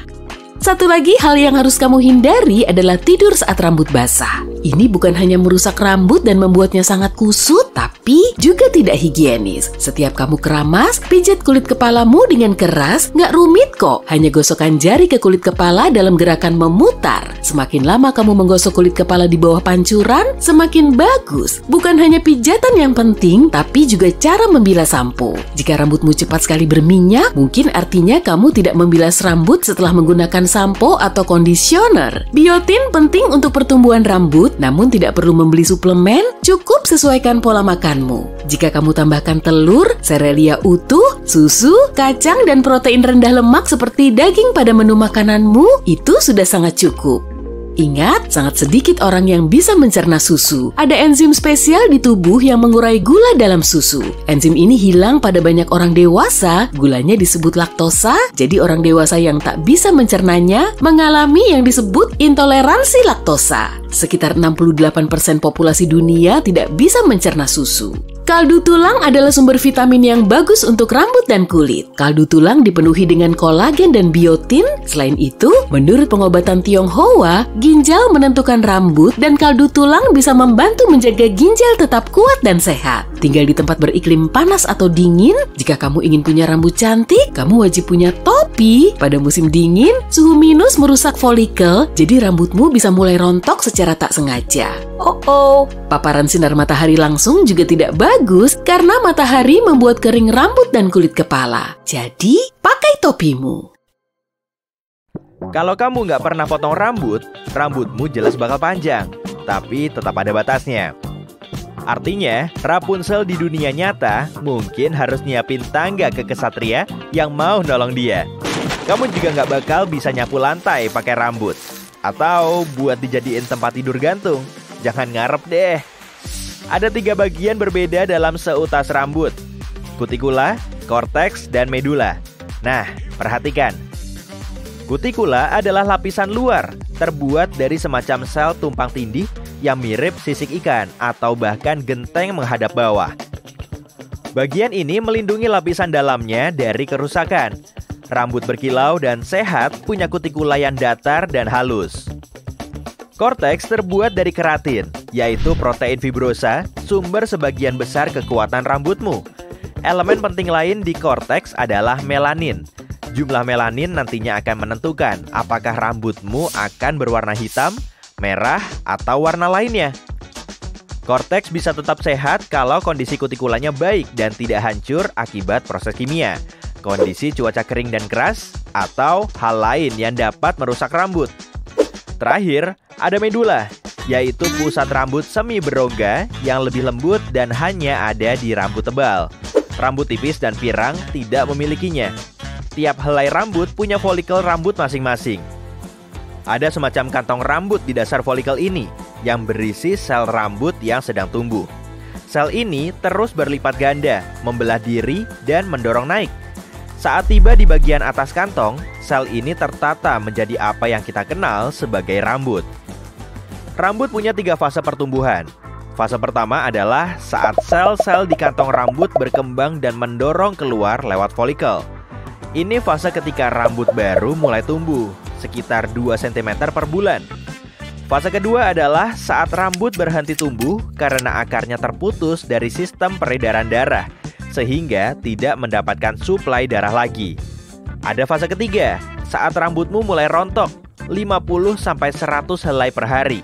Satu lagi hal yang harus kamu hindari adalah tidur saat rambut basah. Ini bukan hanya merusak rambut dan membuatnya sangat kusut, tapi juga tidak higienis. Setiap kamu keramas, pijat kulit kepalamu dengan keras, nggak rumit kok. Hanya gosokkan jari ke kulit kepala dalam gerakan memutar. Semakin lama kamu menggosok kulit kepala di bawah pancuran, semakin bagus. Bukan hanya pijatan yang penting, tapi juga cara membilas sampo. Jika rambutmu cepat sekali berminyak, mungkin artinya kamu tidak membilas rambut setelah menggunakan sampo atau conditioner. Biotin penting untuk pertumbuhan rambut, namun tidak perlu membeli suplemen, cukup sesuaikan pola makanmu. Jika kamu tambahkan telur, serelia utuh, susu, kacang, dan protein rendah lemak seperti daging pada menu makananmu, itu sudah sangat cukup. Ingat, sangat sedikit orang yang bisa mencerna susu. Ada enzim spesial di tubuh yang mengurai gula dalam susu. Enzim ini hilang pada banyak orang dewasa, gulanya disebut laktosa, jadi orang dewasa yang tak bisa mencernanya mengalami yang disebut intoleransi laktosa. Sekitar 68% populasi dunia tidak bisa mencerna susu. Kaldu tulang adalah sumber vitamin yang bagus untuk rambut dan kulit. Kaldu tulang dipenuhi dengan kolagen dan biotin. Selain itu, menurut pengobatan Tionghoa, ginjal menentukan rambut dan kaldu tulang bisa membantu menjaga ginjal tetap kuat dan sehat. Tinggal di tempat beriklim panas atau dingin, jika kamu ingin punya rambut cantik, kamu wajib punya topi. Pada musim dingin, suhu minus merusak folikel, jadi rambutmu bisa mulai rontok secara tak sengaja. Paparan sinar matahari langsung juga tidak bagus karena matahari membuat kering rambut dan kulit kepala. Jadi, pakai topimu. Kalau kamu nggak pernah potong rambut, rambutmu jelas bakal panjang, tapi tetap ada batasnya. Artinya, Rapunzel di dunia nyata mungkin harus nyiapin tangga ke kesatria yang mau nolong dia. Kamu juga nggak bakal bisa nyapu lantai pakai rambut, atau buat dijadiin tempat tidur gantung. Jangan ngarep deh. Ada 3 bagian berbeda dalam seutas rambut: kutikula, korteks, dan medula. Nah, perhatikan. Kutikula adalah lapisan luar, terbuat dari semacam sel tumpang tindih yang mirip sisik ikan atau bahkan genteng menghadap bawah. Bagian ini melindungi lapisan dalamnya dari kerusakan. Rambut berkilau dan sehat punya kutikula yang datar dan halus. Korteks terbuat dari keratin, yaitu protein fibrosa, sumber sebagian besar kekuatan rambutmu. Elemen penting lain di korteks adalah melanin. Jumlah melanin nantinya akan menentukan apakah rambutmu akan berwarna hitam, merah, atau warna lainnya. Korteks bisa tetap sehat kalau kondisi kutikulanya baik dan tidak hancur akibat proses kimia, kondisi cuaca kering dan keras, atau hal lain yang dapat merusak rambut. Terakhir, ada medula, yaitu pusat rambut semi berongga yang lebih lembut dan hanya ada di rambut tebal. Rambut tipis dan pirang tidak memilikinya. Tiap helai rambut punya folikel rambut masing-masing. Ada semacam kantong rambut di dasar folikel ini yang berisi sel rambut yang sedang tumbuh. Sel ini terus berlipat ganda, membelah diri, dan mendorong naik. Saat tiba di bagian atas kantong, sel ini tertata menjadi apa yang kita kenal sebagai rambut. Rambut punya 3 fase pertumbuhan. Fase pertama adalah saat sel-sel di kantong rambut berkembang dan mendorong keluar lewat folikel. Ini fase ketika rambut baru mulai tumbuh, sekitar 2 cm per bulan. Fase kedua adalah saat rambut berhenti tumbuh karena akarnya terputus dari sistem peredaran darah, sehingga tidak mendapatkan suplai darah lagi. Ada fase ketiga, saat rambutmu mulai rontok, 50-100 helai per hari.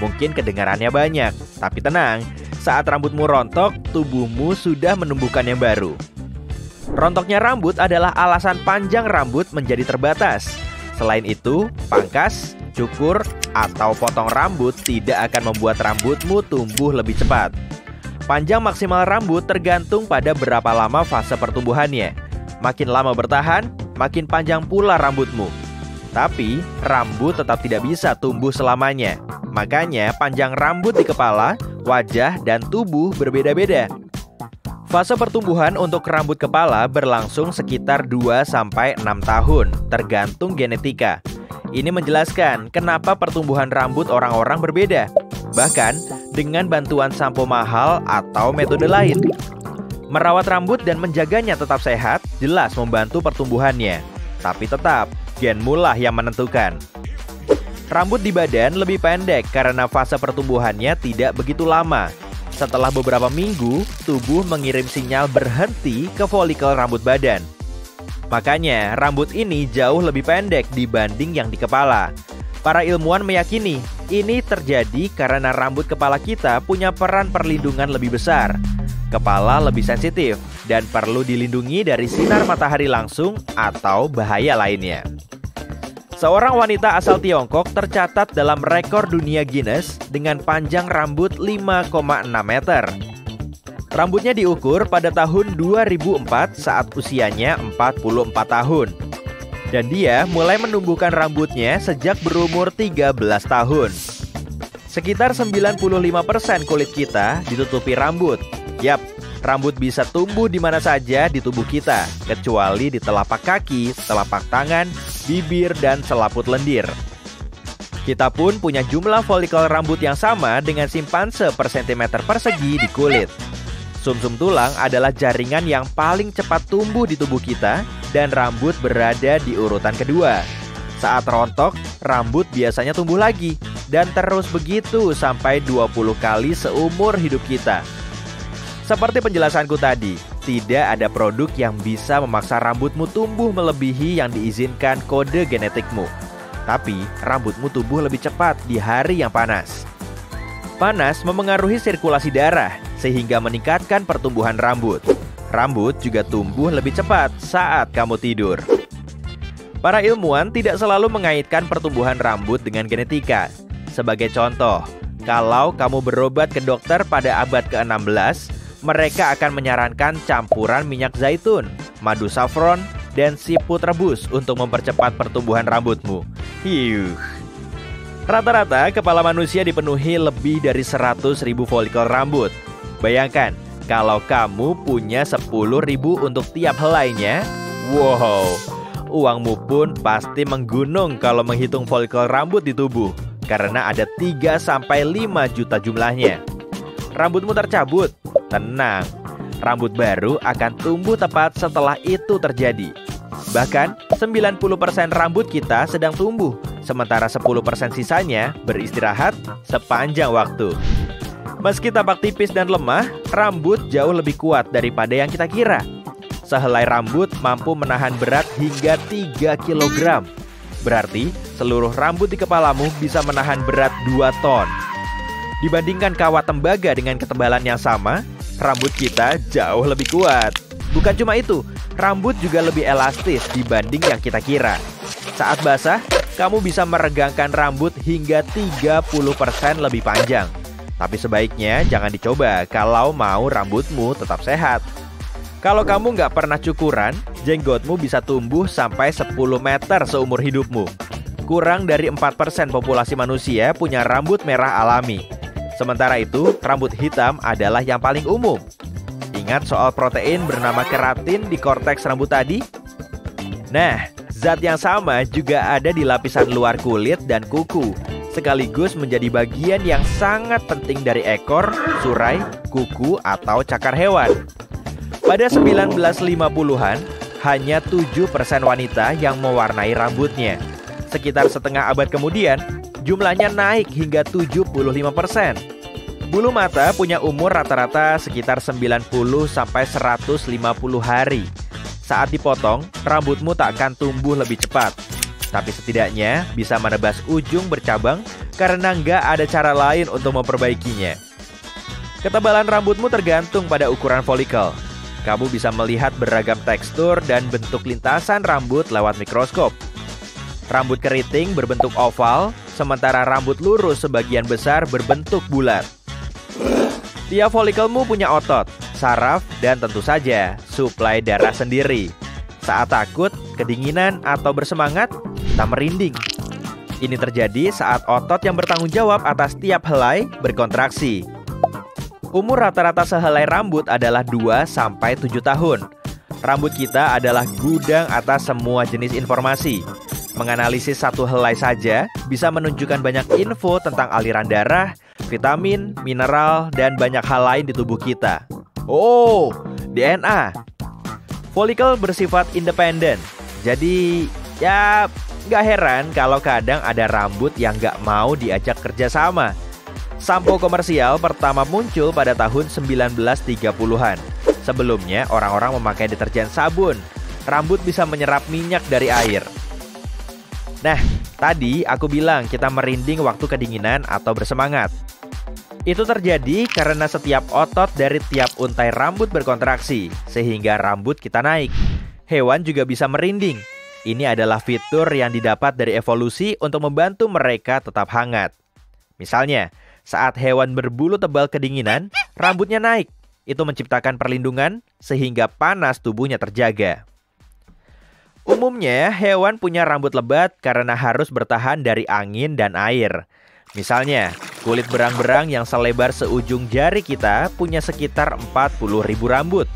Mungkin kedengarannya banyak, tapi tenang, saat rambutmu rontok, tubuhmu sudah menumbuhkan yang baru. Rontoknya rambut adalah alasan panjang rambut menjadi terbatas. Selain itu, pangkas, cukur, atau potong rambut tidak akan membuat rambutmu tumbuh lebih cepat. Panjang maksimal rambut tergantung pada berapa lama fase pertumbuhannya. Makin lama bertahan, makin panjang pula rambutmu. Tapi, rambut tetap tidak bisa tumbuh selamanya. Makanya, panjang rambut di kepala, wajah, dan tubuh berbeda-beda. Fase pertumbuhan untuk rambut kepala berlangsung sekitar 2-6 tahun, tergantung genetika. Ini menjelaskan kenapa pertumbuhan rambut orang-orang berbeda, bahkan dengan bantuan sampo mahal atau metode lain. Merawat rambut dan menjaganya tetap sehat jelas membantu pertumbuhannya, tapi tetap genmu lah yang menentukan. Rambut di badan lebih pendek karena fase pertumbuhannya tidak begitu lama. Setelah beberapa minggu, tubuh mengirim sinyal berhenti ke folikel rambut badan. Makanya, rambut ini jauh lebih pendek dibanding yang di kepala. Para ilmuwan meyakini ini terjadi karena rambut kepala kita punya peran perlindungan lebih besar. Kepala lebih sensitif dan perlu dilindungi dari sinar matahari langsung atau bahaya lainnya. Seorang wanita asal Tiongkok tercatat dalam rekor dunia Guinness dengan panjang rambut 5,6 meter. Rambutnya diukur pada tahun 2004 saat usianya 44 tahun. Dan dia mulai menumbuhkan rambutnya sejak berumur 13 tahun. Sekitar 95% kulit kita ditutupi rambut. Yap, rambut bisa tumbuh di mana saja di tubuh kita, kecuali di telapak kaki, telapak tangan, bibir, dan selaput lendir. Kita pun punya jumlah folikel rambut yang sama dengan simpanse per sentimeter persegi di kulit. Sumsum tulang adalah jaringan yang paling cepat tumbuh di tubuh kita dan rambut berada di urutan kedua. Saat rontok, rambut biasanya tumbuh lagi dan terus begitu sampai 20 kali seumur hidup kita. Seperti penjelasanku tadi, tidak ada produk yang bisa memaksa rambutmu tumbuh melebihi yang diizinkan kode genetikmu. Tapi, rambutmu tumbuh lebih cepat di hari yang panas. Panas memengaruhi sirkulasi darah, sehingga meningkatkan pertumbuhan rambut. Rambut juga tumbuh lebih cepat saat kamu tidur. Para ilmuwan tidak selalu mengaitkan pertumbuhan rambut dengan genetika. Sebagai contoh, kalau kamu berobat ke dokter pada abad ke-16, mereka akan menyarankan campuran minyak zaitun, madu saffron, dan siput rebus untuk mempercepat pertumbuhan rambutmu. Hiuh. Rata-rata kepala manusia dipenuhi lebih dari 100.000 folikel rambut. Bayangkan, kalau kamu punya 10.000 untuk tiap helainya, wow, uangmu pun pasti menggunung kalau menghitung folikel rambut di tubuh, karena ada 3-5 juta jumlahnya. Rambutmu tercabut? Tenang, rambut baru akan tumbuh tepat setelah itu terjadi. Bahkan, 90% rambut kita sedang tumbuh, sementara 10% sisanya beristirahat sepanjang waktu. Meski tampak tipis dan lemah, rambut jauh lebih kuat daripada yang kita kira. Sehelai rambut mampu menahan berat hingga 3 kg. Berarti, seluruh rambut di kepalamu bisa menahan berat 2 ton. Dibandingkan kawat tembaga dengan ketebalan yang sama, rambut kita jauh lebih kuat. Bukan cuma itu, rambut juga lebih elastis dibanding yang kita kira. Saat basah, kamu bisa meregangkan rambut hingga 30% lebih panjang. Tapi sebaiknya jangan dicoba kalau mau rambutmu tetap sehat. Kalau kamu nggak pernah cukuran, jenggotmu bisa tumbuh sampai 10 meter seumur hidupmu. Kurang dari 4% populasi manusia punya rambut merah alami. Sementara itu, rambut hitam adalah yang paling umum. Ingat soal protein bernama keratin di korteks rambut tadi? Nah, zat yang sama juga ada di lapisan luar kulit dan kuku, sekaligus menjadi bagian yang sangat penting dari ekor, surai, kuku, atau cakar hewan. Pada 1950-an, hanya 7% wanita yang mewarnai rambutnya. Sekitar setengah abad kemudian, jumlahnya naik hingga 75%. Bulu mata punya umur rata-rata sekitar 90-150 hari. Saat dipotong, rambutmu tak akan tumbuh lebih cepat. Tapi setidaknya bisa menebas ujung bercabang karena nggak ada cara lain untuk memperbaikinya. Ketebalan rambutmu tergantung pada ukuran folikel. Kamu bisa melihat beragam tekstur dan bentuk lintasan rambut lewat mikroskop. Rambut keriting berbentuk oval, sementara rambut lurus sebagian besar berbentuk bulat. Tiap folikelmu punya otot, saraf, dan tentu saja suplai darah sendiri. Saat takut, kedinginan, atau bersemangat, kita merinding. Ini terjadi saat otot yang bertanggung jawab atas tiap helai berkontraksi. Umur rata-rata sehelai rambut adalah 2-7 tahun. Rambut kita adalah gudang atas semua jenis informasi. Menganalisis satu helai saja bisa menunjukkan banyak info tentang aliran darah, vitamin, mineral, dan banyak hal lain di tubuh kita. Oh, DNA. Folikel bersifat independen. Jadi, ya Gak heran kalau kadang ada rambut yang gak mau diajak kerjasama. Sampo komersial pertama muncul pada tahun 1930-an. Sebelumnya orang-orang memakai deterjen sabun. Rambut bisa menyerap minyak dari air. Nah, tadi aku bilang kita merinding waktu kedinginan atau bersemangat. Itu terjadi karena setiap otot dari tiap untai rambut berkontraksi, sehingga rambut kita naik. Hewan juga bisa merinding. Ini adalah fitur yang didapat dari evolusi untuk membantu mereka tetap hangat. Misalnya, saat hewan berbulu tebal kedinginan, rambutnya naik. Itu menciptakan perlindungan sehingga panas tubuhnya terjaga. Umumnya, hewan punya rambut lebat karena harus bertahan dari angin dan air. Misalnya, kulit berang-berang yang selebar seujung jari kita punya sekitar 40.000 rambut.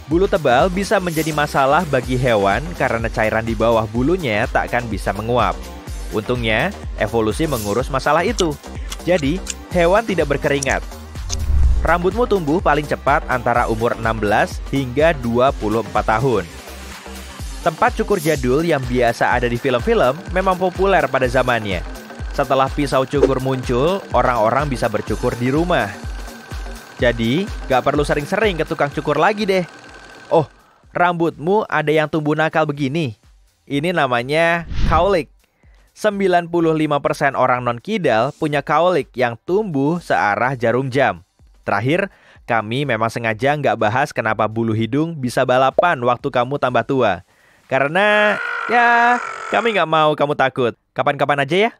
Bulu tebal bisa menjadi masalah bagi hewan karena cairan di bawah bulunya tak akan bisa menguap. Untungnya, evolusi mengurus masalah itu. Jadi, hewan tidak berkeringat. Rambutmu tumbuh paling cepat antara umur 16 hingga 24 tahun. Tempat cukur jadul yang biasa ada di film-film memang populer pada zamannya. Setelah pisau cukur muncul, orang-orang bisa bercukur di rumah. Jadi, gak perlu sering-sering ke tukang cukur lagi deh. Oh, rambutmu ada yang tumbuh nakal begini. Ini namanya cowlick. 95% orang non-kidal punya cowlick yang tumbuh searah jarum jam. Terakhir, kami memang sengaja nggak bahas kenapa bulu hidung bisa balapan waktu kamu tambah tua. Karena, ya, kami nggak mau kamu takut. Kapan-kapan aja ya.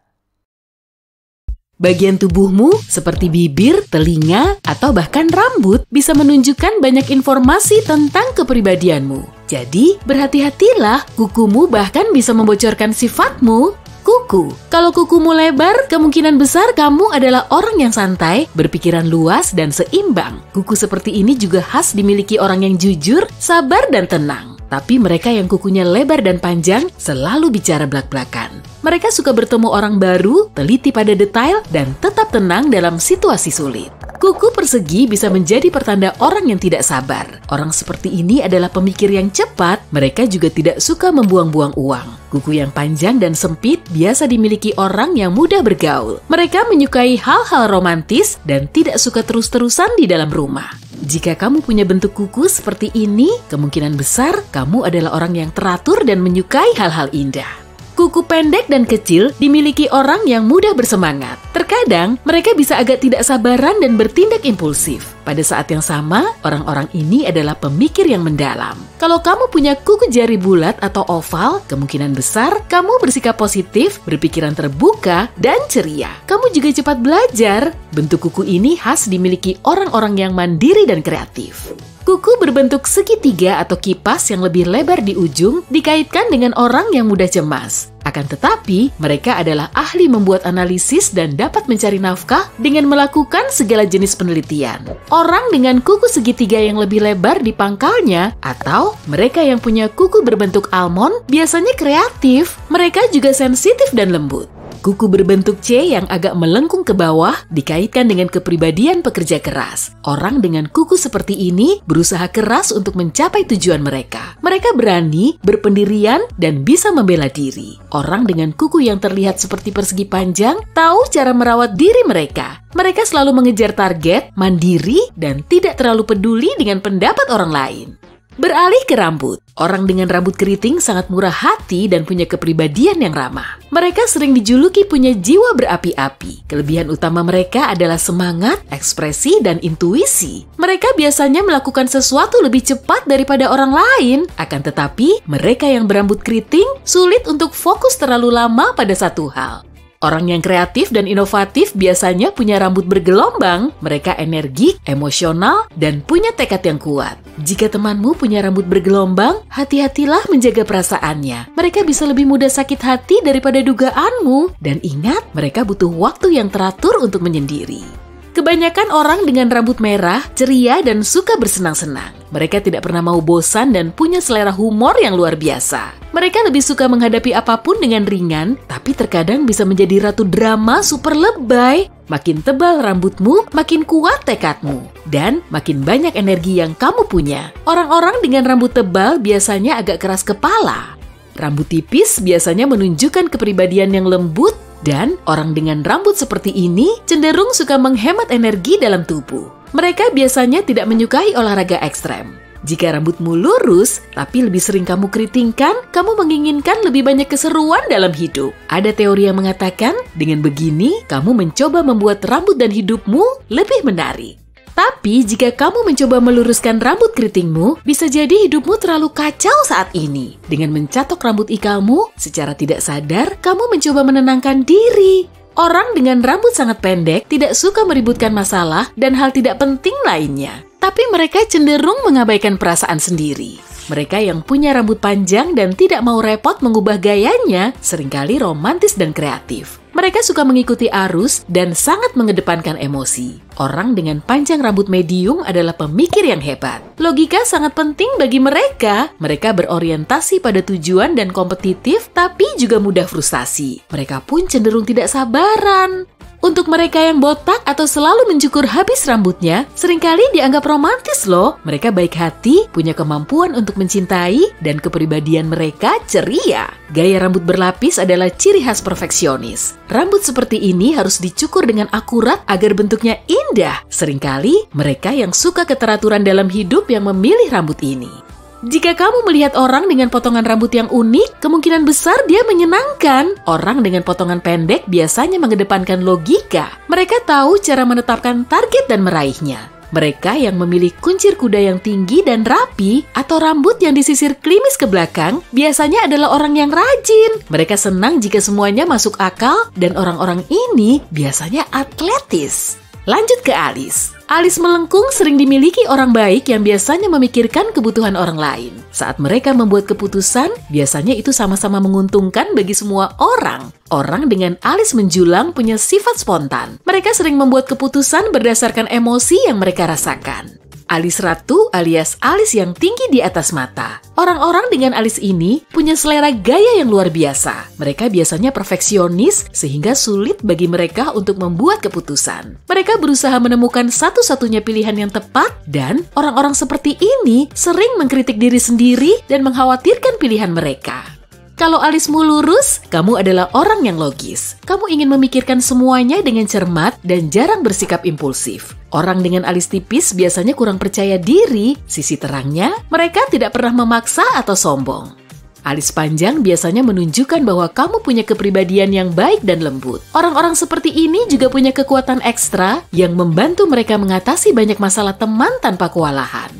Bagian tubuhmu seperti bibir, telinga, atau bahkan rambut bisa menunjukkan banyak informasi tentang kepribadianmu. Jadi, berhati-hatilah, kukumu bahkan bisa membocorkan sifatmu. Kuku. Kalau kukumu lebar, kemungkinan besar kamu adalah orang yang santai, berpikiran luas, dan seimbang. Kuku seperti ini juga khas dimiliki orang yang jujur, sabar, dan tenang. Tapi mereka yang kukunya lebar dan panjang selalu bicara blak-blakan. Mereka suka bertemu orang baru, teliti pada detail, dan tetap tenang dalam situasi sulit. Kuku persegi bisa menjadi pertanda orang yang tidak sabar. Orang seperti ini adalah pemikir yang cepat, mereka juga tidak suka membuang-buang uang. Kuku yang panjang dan sempit biasa dimiliki orang yang mudah bergaul. Mereka menyukai hal-hal romantis dan tidak suka terus-terusan di dalam rumah. Jika kamu punya bentuk kuku seperti ini, kemungkinan besar kamu adalah orang yang teratur dan menyukai hal-hal indah. Kuku pendek dan kecil dimiliki orang yang mudah bersemangat. Terkadang, mereka bisa agak tidak sabaran dan bertindak impulsif. Pada saat yang sama, orang-orang ini adalah pemikir yang mendalam. Kalau kamu punya kuku jari bulat atau oval, kemungkinan besar kamu bersikap positif, berpikiran terbuka, dan ceria. Kamu juga cepat belajar. Bentuk kuku ini khas dimiliki orang-orang yang mandiri dan kreatif. Kuku berbentuk segitiga atau kipas yang lebih lebar di ujung dikaitkan dengan orang yang mudah cemas. Akan tetapi, mereka adalah ahli membuat analisis dan dapat mencari nafkah dengan melakukan segala jenis penelitian. Orang dengan kuku segitiga yang lebih lebar di pangkalnya atau mereka yang punya kuku berbentuk almond biasanya kreatif. Mereka juga sensitif dan lembut. Kuku berbentuk C yang agak melengkung ke bawah dikaitkan dengan kepribadian pekerja keras. Orang dengan kuku seperti ini berusaha keras untuk mencapai tujuan mereka. Mereka berani, berpendirian, dan bisa membela diri. Orang dengan kuku yang terlihat seperti persegi panjang tahu cara merawat diri mereka. Mereka selalu mengejar target, mandiri, dan tidak terlalu peduli dengan pendapat orang lain. Beralih ke rambut. Orang dengan rambut keriting sangat murah hati dan punya kepribadian yang ramah. Mereka sering dijuluki punya jiwa berapi-api. Kelebihan utama mereka adalah semangat, ekspresi, dan intuisi. Mereka biasanya melakukan sesuatu lebih cepat daripada orang lain. Akan tetapi, mereka yang berambut keriting sulit untuk fokus terlalu lama pada satu hal. Orang yang kreatif dan inovatif biasanya punya rambut bergelombang, mereka energik, emosional, dan punya tekad yang kuat. Jika temanmu punya rambut bergelombang, hati-hatilah menjaga perasaannya. Mereka bisa lebih mudah sakit hati daripada dugaanmu. Dan ingat, mereka butuh waktu yang teratur untuk menyendiri. Kebanyakan orang dengan rambut merah, ceria, dan suka bersenang-senang. Mereka tidak pernah mau bosan dan punya selera humor yang luar biasa. Mereka lebih suka menghadapi apapun dengan ringan, tapi terkadang bisa menjadi ratu drama super lebay. Makin tebal rambutmu, makin kuat tekadmu. Dan makin banyak energi yang kamu punya. Orang-orang dengan rambut tebal biasanya agak keras kepala. Rambut tipis biasanya menunjukkan kepribadian yang lembut, dan orang dengan rambut seperti ini cenderung suka menghemat energi dalam tubuh. Mereka biasanya tidak menyukai olahraga ekstrem. Jika rambutmu lurus, tapi lebih sering kamu keritingkan, kamu menginginkan lebih banyak keseruan dalam hidup. Ada teori yang mengatakan, dengan begini, kamu mencoba membuat rambut dan hidupmu lebih menarik. Tapi jika kamu mencoba meluruskan rambut keritingmu, bisa jadi hidupmu terlalu kacau saat ini. Dengan mencatok rambut ikalmu, secara tidak sadar, kamu mencoba menenangkan diri. Orang dengan rambut sangat pendek tidak suka meributkan masalah dan hal tidak penting lainnya. Tapi mereka cenderung mengabaikan perasaan sendiri. Mereka yang punya rambut panjang dan tidak mau repot mengubah gayanya, seringkali romantis dan kreatif. Mereka suka mengikuti arus dan sangat mengedepankan emosi. Orang dengan panjang rambut medium adalah pemikir yang hebat. Logika sangat penting bagi mereka. Mereka berorientasi pada tujuan dan kompetitif, tapi juga mudah frustasi. Mereka pun cenderung tidak sabaran. Untuk mereka yang botak atau selalu mencukur habis rambutnya, seringkali dianggap romantis loh. Mereka baik hati, punya kemampuan untuk mencintai, dan kepribadian mereka ceria. Gaya rambut berlapis adalah ciri khas perfeksionis. Rambut seperti ini harus dicukur dengan akurat agar bentuknya indah. Seringkali, mereka yang suka keteraturan dalam hidup yang memilih rambut ini. Jika kamu melihat orang dengan potongan rambut yang unik, kemungkinan besar dia menyenangkan. Orang dengan potongan pendek biasanya mengedepankan logika. Mereka tahu cara menetapkan target dan meraihnya. Mereka yang memilih kuncir kuda yang tinggi dan rapi atau rambut yang disisir klimis ke belakang biasanya adalah orang yang rajin. Mereka senang jika semuanya masuk akal dan orang-orang ini biasanya atletis. Lanjut ke alis. Alis melengkung sering dimiliki orang baik yang biasanya memikirkan kebutuhan orang lain. Saat mereka membuat keputusan, biasanya itu sama-sama menguntungkan bagi semua orang. Orang dengan alis menjulang punya sifat spontan. Mereka sering membuat keputusan berdasarkan emosi yang mereka rasakan. Alis ratu alias alis yang tinggi di atas mata. Orang-orang dengan alis ini punya selera gaya yang luar biasa. Mereka biasanya perfeksionis sehingga sulit bagi mereka untuk membuat keputusan. Mereka berusaha menemukan satu-satunya pilihan yang tepat dan orang-orang seperti ini sering mengkritik diri sendiri dan mengkhawatirkan pilihan mereka. Kalau alismu lurus, kamu adalah orang yang logis. Kamu ingin memikirkan semuanya dengan cermat dan jarang bersikap impulsif. Orang dengan alis tipis biasanya kurang percaya diri. Sisi terangnya, mereka tidak pernah memaksa atau sombong. Alis panjang biasanya menunjukkan bahwa kamu punya kepribadian yang baik dan lembut. Orang-orang seperti ini juga punya kekuatan ekstra yang membantu mereka mengatasi banyak masalah teman tanpa kewalahan.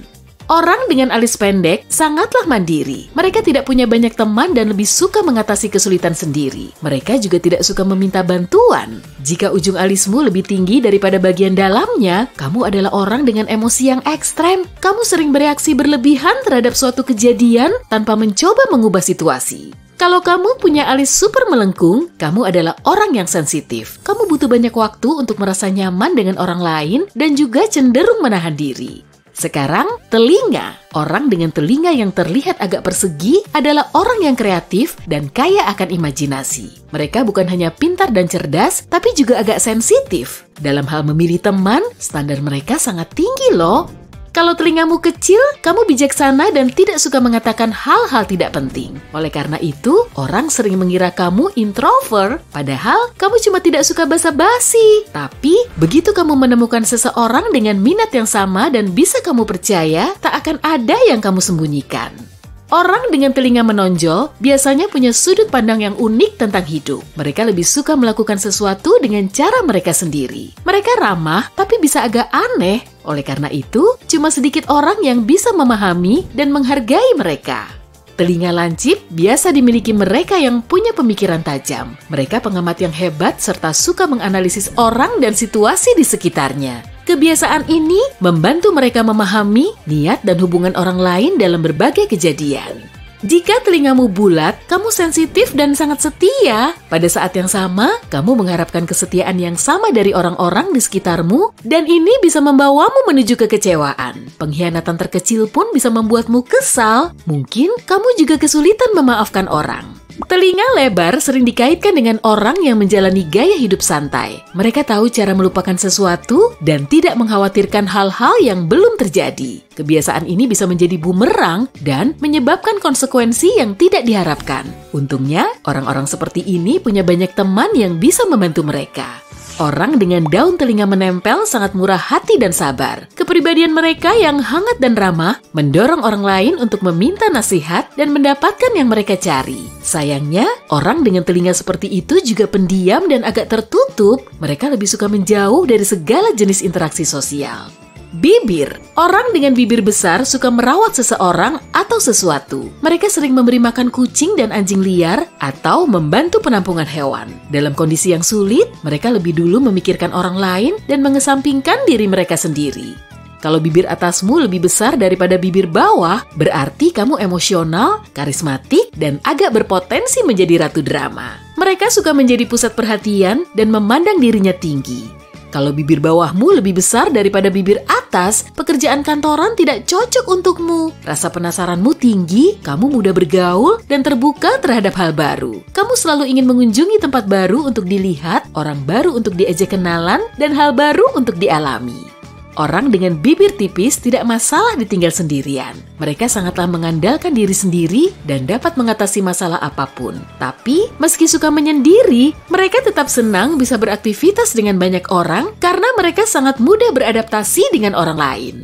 Orang dengan alis pendek sangatlah mandiri. Mereka tidak punya banyak teman dan lebih suka mengatasi kesulitan sendiri. Mereka juga tidak suka meminta bantuan. Jika ujung alismu lebih tinggi daripada bagian dalamnya, kamu adalah orang dengan emosi yang ekstrem. Kamu sering bereaksi berlebihan terhadap suatu kejadian tanpa mencoba mengubah situasi. Kalau kamu punya alis super melengkung, kamu adalah orang yang sensitif. Kamu butuh banyak waktu untuk merasa nyaman dengan orang lain dan juga cenderung menahan diri. Sekarang, telinga. Orang dengan telinga yang terlihat agak persegi adalah orang yang kreatif dan kaya akan imajinasi. Mereka bukan hanya pintar dan cerdas, tapi juga agak sensitif. Dalam hal memilih teman, standar mereka sangat tinggi loh. Kalau telingamu kecil, kamu bijaksana dan tidak suka mengatakan hal-hal tidak penting. Oleh karena itu, orang sering mengira kamu introvert, padahal kamu cuma tidak suka basa-basi. Tapi, begitu kamu menemukan seseorang dengan minat yang sama dan bisa kamu percaya, tak akan ada yang kamu sembunyikan. Orang dengan telinga menonjol biasanya punya sudut pandang yang unik tentang hidup. Mereka lebih suka melakukan sesuatu dengan cara mereka sendiri. Mereka ramah, tapi bisa agak aneh. Oleh karena itu, cuma sedikit orang yang bisa memahami dan menghargai mereka. Telinga lancip biasa dimiliki mereka yang punya pemikiran tajam. Mereka pengamat yang hebat serta suka menganalisis orang dan situasi di sekitarnya. Kebiasaan ini membantu mereka memahami niat dan hubungan orang lain dalam berbagai kejadian. Jika telingamu bulat, kamu sensitif dan sangat setia. Pada saat yang sama, kamu mengharapkan kesetiaan yang sama dari orang-orang di sekitarmu, dan ini bisa membawamu menuju kekecewaan. Pengkhianatan terkecil pun bisa membuatmu kesal. Mungkin kamu juga kesulitan memaafkan orang. Telinga lebar sering dikaitkan dengan orang yang menjalani gaya hidup santai. Mereka tahu cara melupakan sesuatu dan tidak mengkhawatirkan hal-hal yang belum terjadi. Kebiasaan ini bisa menjadi bumerang dan menyebabkan konsekuensi yang tidak diharapkan. Untungnya, orang-orang seperti ini punya banyak teman yang bisa membantu mereka. Orang dengan daun telinga menempel sangat murah hati dan sabar. Kepribadian mereka yang hangat dan ramah mendorong orang lain untuk meminta nasihat dan mendapatkan yang mereka cari. Sayangnya, orang dengan telinga seperti itu juga pendiam dan agak tertutup. Mereka lebih suka menjauh dari segala jenis interaksi sosial. Bibir. Orang dengan bibir besar suka merawat seseorang atau sesuatu. Mereka sering memberi makan kucing dan anjing liar atau membantu penampungan hewan. Dalam kondisi yang sulit, mereka lebih dulu memikirkan orang lain dan mengesampingkan diri mereka sendiri. Kalau bibir atasmu lebih besar daripada bibir bawah, berarti kamu emosional, karismatik, dan agak berpotensi menjadi ratu drama. Mereka suka menjadi pusat perhatian dan memandang dirinya tinggi. Kalau bibir bawahmu lebih besar daripada bibir atas, pekerjaan kantoran tidak cocok untukmu. Rasa penasaranmu tinggi, kamu mudah bergaul dan terbuka terhadap hal baru. Kamu selalu ingin mengunjungi tempat baru untuk dilihat, orang baru untuk diajak kenalan, dan hal baru untuk dialami. Orang dengan bibir tipis tidak masalah ditinggal sendirian. Mereka sangatlah mengandalkan diri sendiri dan dapat mengatasi masalah apapun. Tapi, meski suka menyendiri, mereka tetap senang bisa beraktivitas dengan banyak orang karena mereka sangat mudah beradaptasi dengan orang lain.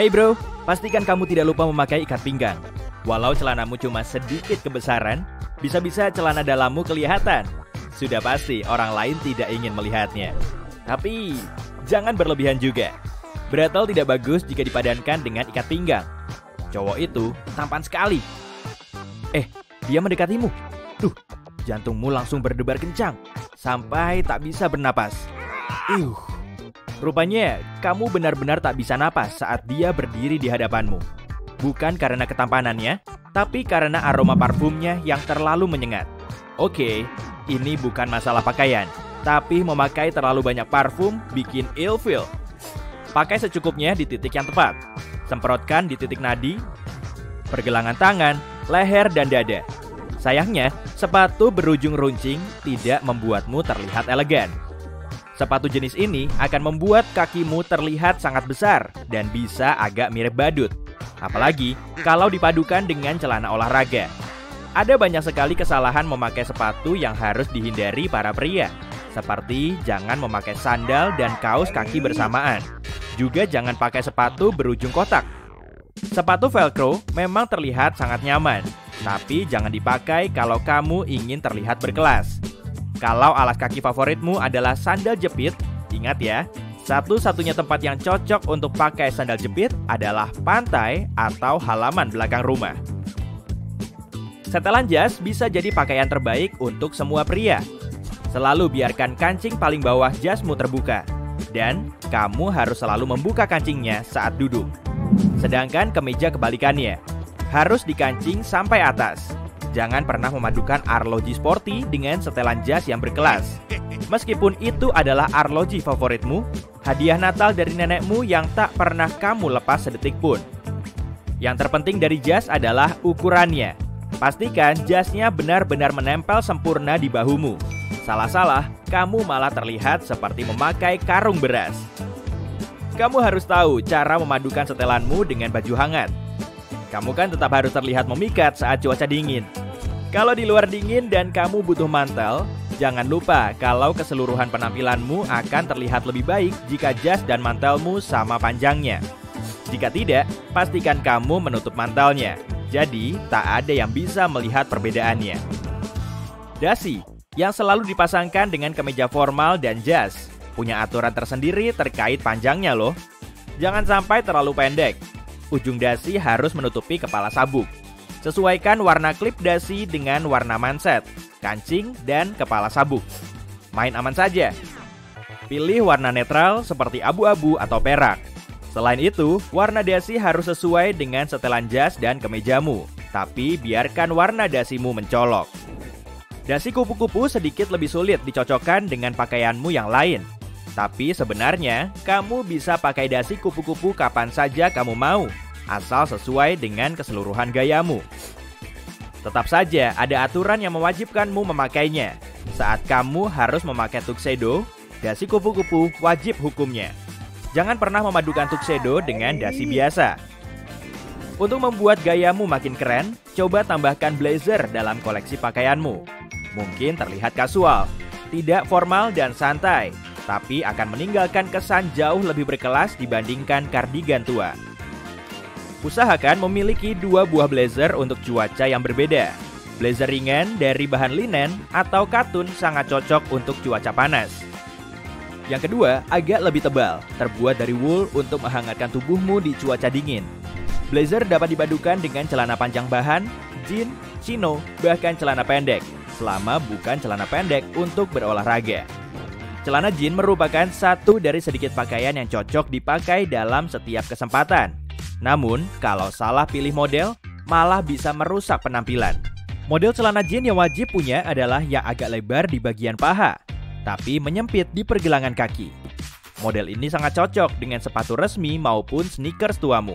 Hey bro, pastikan kamu tidak lupa memakai ikat pinggang. Walau celanamu cuma sedikit kebesaran, bisa-bisa celana dalammu kelihatan. Sudah pasti orang lain tidak ingin melihatnya. Tapi, jangan berlebihan juga. Bratel tidak bagus jika dipadankan dengan ikat pinggang. Cowok itu tampan sekali. Dia mendekatimu. Jantungmu langsung berdebar kencang, sampai tak bisa bernapas. Rupanya, kamu benar-benar tak bisa napas saat dia berdiri di hadapanmu. Bukan karena ketampanannya, tapi karena aroma parfumnya yang terlalu menyengat. Oke, ini bukan masalah pakaian, tapi memakai terlalu banyak parfum bikin ilfeel. Pakai secukupnya di titik yang tepat. Semprotkan di titik nadi, pergelangan tangan, leher, dan dada. Sayangnya, sepatu berujung runcing tidak membuatmu terlihat elegan. Sepatu jenis ini akan membuat kakimu terlihat sangat besar dan bisa agak mirip badut. Apalagi kalau dipadukan dengan celana olahraga. Ada banyak sekali kesalahan memakai sepatu yang harus dihindari para pria. Seperti jangan memakai sandal dan kaos kaki bersamaan. Juga jangan pakai sepatu berujung kotak. Sepatu velcro memang terlihat sangat nyaman, tapi jangan dipakai kalau kamu ingin terlihat berkelas. Kalau alas kaki favoritmu adalah sandal jepit, ingat ya, satu-satunya tempat yang cocok untuk pakai sandal jepit adalah pantai atau halaman belakang rumah. Setelan jas bisa jadi pakaian terbaik untuk semua pria. Selalu biarkan kancing paling bawah jasmu terbuka. Dan kamu harus selalu membuka kancingnya saat duduk. Sedangkan kemeja kebalikannya, harus dikancing sampai atas. Jangan pernah memadukan arloji sporty dengan setelan jas yang berkelas. Meskipun itu adalah arloji favoritmu, hadiah Natal dari nenekmu yang tak pernah kamu lepas sedetik pun. Yang terpenting dari jas adalah ukurannya. Pastikan jasnya benar-benar menempel sempurna di bahumu. Salah-salah, kamu malah terlihat seperti memakai karung beras. Kamu harus tahu cara memadukan setelanmu dengan baju hangat. Kamu kan tetap harus terlihat memikat saat cuaca dingin. Kalau di luar dingin dan kamu butuh mantel, jangan lupa kalau keseluruhan penampilanmu akan terlihat lebih baik jika jas dan mantelmu sama panjangnya. Jika tidak, pastikan kamu menutup mantelnya. Jadi, tak ada yang bisa melihat perbedaannya. Dasi, yang selalu dipasangkan dengan kemeja formal dan jas, punya aturan tersendiri terkait panjangnya loh. Jangan sampai terlalu pendek. Ujung dasi harus menutupi kepala sabuk. Sesuaikan warna klip dasi dengan warna manset, kancing, dan kepala sabuk. Main aman saja. Pilih warna netral seperti abu-abu atau perak. Selain itu, warna dasi harus sesuai dengan setelan jas dan kemejamu. Tapi biarkan warna dasimu mencolok. Dasi kupu-kupu sedikit lebih sulit dicocokkan dengan pakaianmu yang lain. Tapi sebenarnya, kamu bisa pakai dasi kupu-kupu kapan saja kamu mau, asal sesuai dengan keseluruhan gayamu. Tetap saja ada aturan yang mewajibkanmu memakainya. Saat kamu harus memakai tuxedo, dasi kupu-kupu wajib hukumnya. Jangan pernah memadukan tuxedo dengan dasi biasa. Untuk membuat gayamu makin keren, coba tambahkan blazer dalam koleksi pakaianmu. Mungkin terlihat kasual, tidak formal dan santai, tapi akan meninggalkan kesan jauh lebih berkelas dibandingkan kardigan tua. Usahakan memiliki 2 buah blazer untuk cuaca yang berbeda. Blazer ringan dari bahan linen atau katun sangat cocok untuk cuaca panas. Yang kedua, agak lebih tebal, terbuat dari wool untuk menghangatkan tubuhmu di cuaca dingin. Blazer dapat dipadukan dengan celana panjang bahan, jean, chino, bahkan celana pendek, selama bukan celana pendek untuk berolahraga. Celana jean merupakan satu dari sedikit pakaian yang cocok dipakai dalam setiap kesempatan. Namun, kalau salah pilih model, malah bisa merusak penampilan. Model celana jean yang wajib punya adalah yang agak lebar di bagian paha, tapi menyempit di pergelangan kaki. Model ini sangat cocok dengan sepatu resmi maupun sneakers tuamu.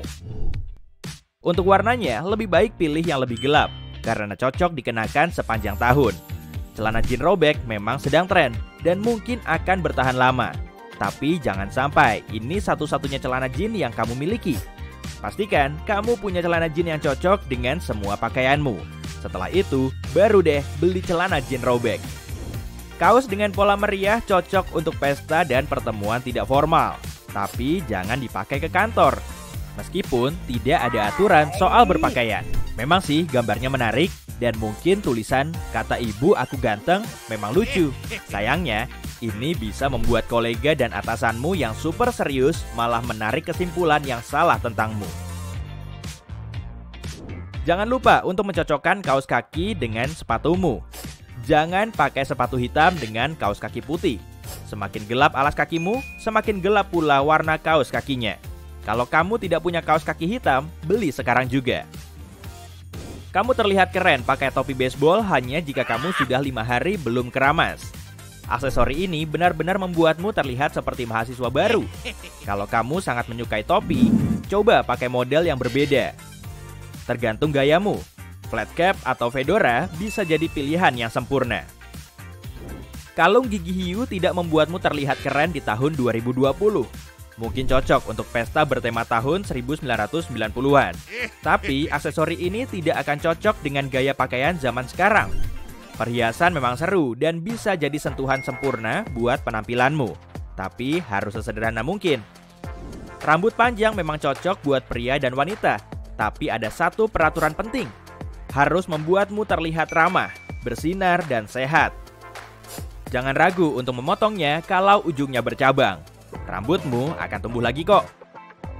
Untuk warnanya, lebih baik pilih yang lebih gelap, karena cocok dikenakan sepanjang tahun. Celana jean robek memang sedang tren, dan mungkin akan bertahan lama. Tapi jangan sampai ini satu-satunya celana jean yang kamu miliki. Pastikan kamu punya celana jean yang cocok dengan semua pakaianmu. Setelah itu, baru deh beli celana jean robek. Kaos dengan pola meriah cocok untuk pesta dan pertemuan tidak formal. Tapi jangan dipakai ke kantor. Meskipun tidak ada aturan soal berpakaian. Memang sih gambarnya menarik dan mungkin tulisan "kata ibu aku ganteng" memang lucu. Sayangnya, ini bisa membuat kolega dan atasanmu yang super serius malah menarik kesimpulan yang salah tentangmu. Jangan lupa untuk mencocokkan kaos kaki dengan sepatumu. Jangan pakai sepatu hitam dengan kaos kaki putih. Semakin gelap alas kakimu, semakin gelap pula warna kaos kakinya. Kalau kamu tidak punya kaos kaki hitam, beli sekarang juga. Kamu terlihat keren pakai topi baseball hanya jika kamu sudah 5 hari belum keramas. Aksesori ini benar-benar membuatmu terlihat seperti mahasiswa baru. Kalau kamu sangat menyukai topi, coba pakai model yang berbeda. Tergantung gayamu, flat cap atau fedora bisa jadi pilihan yang sempurna. Kalung gigi hiu tidak membuatmu terlihat keren di tahun 2020. Mungkin cocok untuk pesta bertema tahun 1990-an. Tapi aksesori ini tidak akan cocok dengan gaya pakaian zaman sekarang. Perhiasan memang seru dan bisa jadi sentuhan sempurna buat penampilanmu. Tapi harus sesederhana mungkin. Rambut panjang memang cocok buat pria dan wanita. Tapi ada satu peraturan penting. Harus membuatmu terlihat ramah, bersinar, dan sehat. Jangan ragu untuk memotongnya kalau ujungnya bercabang. Rambutmu akan tumbuh lagi kok.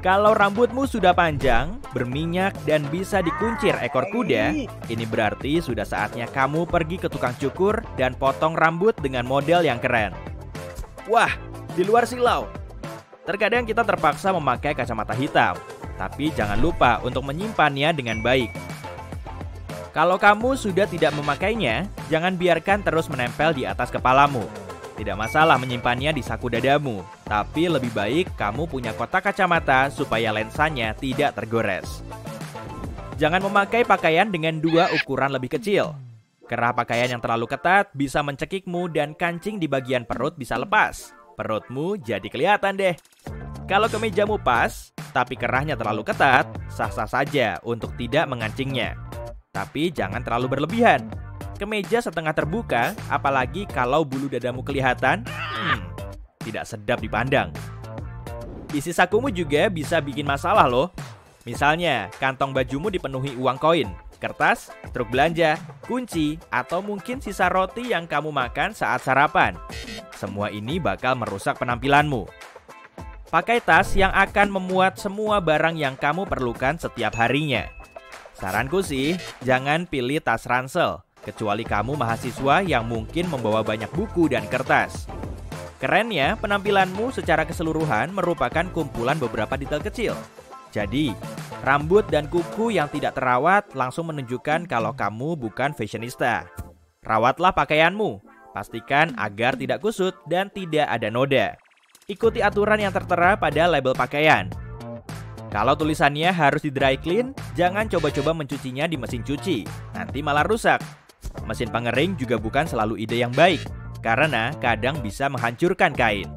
Kalau rambutmu sudah panjang, berminyak, dan bisa dikuncir ekor kuda, ini berarti sudah saatnya kamu pergi ke tukang cukur dan potong rambut dengan model yang keren. Wah, di luar silau. Terkadang kita terpaksa memakai kacamata hitam, tapi jangan lupa untuk menyimpannya dengan baik. Kalau kamu sudah tidak memakainya, jangan biarkan terus menempel di atas kepalamu. Tidak masalah menyimpannya di saku dadamu, tapi lebih baik kamu punya kotak kacamata supaya lensanya tidak tergores. Jangan memakai pakaian dengan 2 ukuran lebih kecil. Kerah pakaian yang terlalu ketat bisa mencekikmu dan kancing di bagian perut bisa lepas. Perutmu jadi kelihatan deh. Kalau kemejamu pas, tapi kerahnya terlalu ketat, sah-sah saja untuk tidak mengancingnya. Tapi jangan terlalu berlebihan. Kemeja setengah terbuka, apalagi kalau bulu dadamu kelihatan, tidak sedap dipandang. Isi sakumu juga bisa bikin masalah loh. Misalnya, kantong bajumu dipenuhi uang koin, kertas, truk belanja, kunci, atau mungkin sisa roti yang kamu makan saat sarapan. Semua ini bakal merusak penampilanmu. Pakai tas yang akan memuat semua barang yang kamu perlukan setiap harinya. Saranku sih, jangan pilih tas ransel. Kecuali kamu mahasiswa yang mungkin membawa banyak buku dan kertas. Kerennya, penampilanmu secara keseluruhan merupakan kumpulan beberapa detail kecil. Jadi, rambut dan kuku yang tidak terawat langsung menunjukkan kalau kamu bukan fashionista. Rawatlah pakaianmu, pastikan agar tidak kusut dan tidak ada noda. Ikuti aturan yang tertera pada label pakaian. Kalau tulisannya harus di dry clean, jangan coba-coba mencucinya di mesin cuci, nanti malah rusak. Mesin pengering juga bukan selalu ide yang baik, karena kadang bisa menghancurkan kain.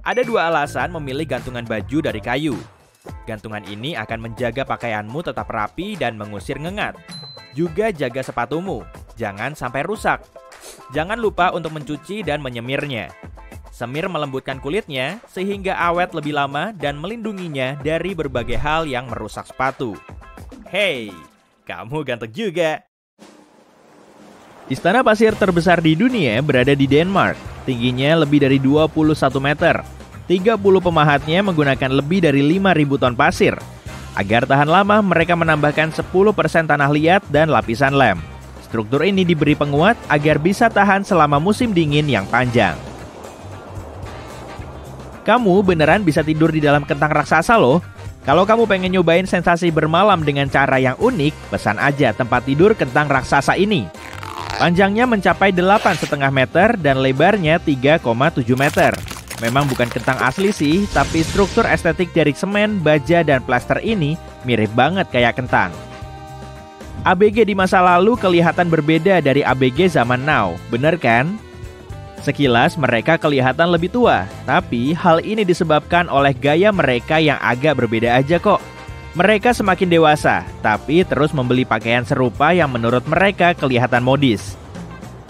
Ada 2 alasan memilih gantungan baju dari kayu. Gantungan ini akan menjaga pakaianmu tetap rapi dan mengusir ngengat. Juga jaga sepatumu, jangan sampai rusak. Jangan lupa untuk mencuci dan menyemirnya. Semir melembutkan kulitnya sehingga awet lebih lama dan melindunginya dari berbagai hal yang merusak sepatu. Hey, kamu ganteng juga! Istana pasir terbesar di dunia berada di Denmark. Tingginya lebih dari 21 meter. 30 pemahatnya menggunakan lebih dari 5.000 ton pasir. Agar tahan lama, mereka menambahkan 10% tanah liat dan lapisan lem. Struktur ini diberi penguat agar bisa tahan selama musim dingin yang panjang. Kamu beneran bisa tidur di dalam kentang raksasa loh. Kalau kamu pengen nyobain sensasi bermalam dengan cara yang unik, pesan aja tempat tidur kentang raksasa ini. Panjangnya mencapai 8,5 meter dan lebarnya 3,7 meter. Memang bukan kentang asli sih, tapi struktur estetik dari semen, baja, dan plaster ini mirip banget kayak kentang. ABG di masa lalu kelihatan berbeda dari ABG zaman now, bener kan? Sekilas mereka kelihatan lebih tua, tapi hal ini disebabkan oleh gaya mereka yang agak berbeda aja kok. Mereka semakin dewasa, tapi terus membeli pakaian serupa yang menurut mereka kelihatan modis.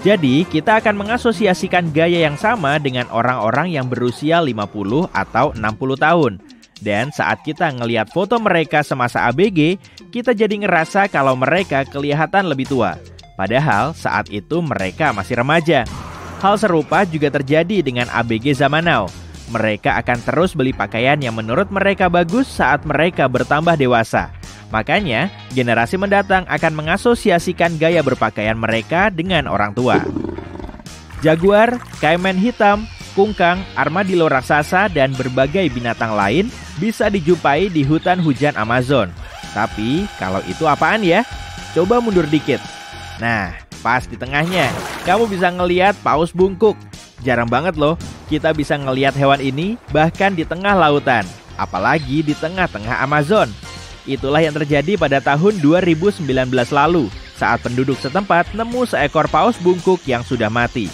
Jadi, kita akan mengasosiasikan gaya yang sama dengan orang-orang yang berusia 50 atau 60 tahun. Dan saat kita ngelihat foto mereka semasa ABG, kita jadi ngerasa kalau mereka kelihatan lebih tua. Padahal saat itu mereka masih remaja. Hal serupa juga terjadi dengan ABG zaman now. Mereka akan terus beli pakaian yang menurut mereka bagus saat mereka bertambah dewasa. Makanya, generasi mendatang akan mengasosiasikan gaya berpakaian mereka dengan orang tua. Jaguar, kaiman hitam, kungkang, armadillo raksasa, dan berbagai binatang lain bisa dijumpai di hutan hujan Amazon. Tapi, kalau itu apaan ya? Coba mundur dikit. Nah, pas di tengahnya, kamu bisa ngeliat paus bungkuk. Jarang banget loh, kita bisa ngeliat hewan ini bahkan di tengah lautan. Apalagi di tengah-tengah Amazon. Itulah yang terjadi pada tahun 2019 lalu, saat penduduk setempat nemu seekor paus bungkuk yang sudah mati.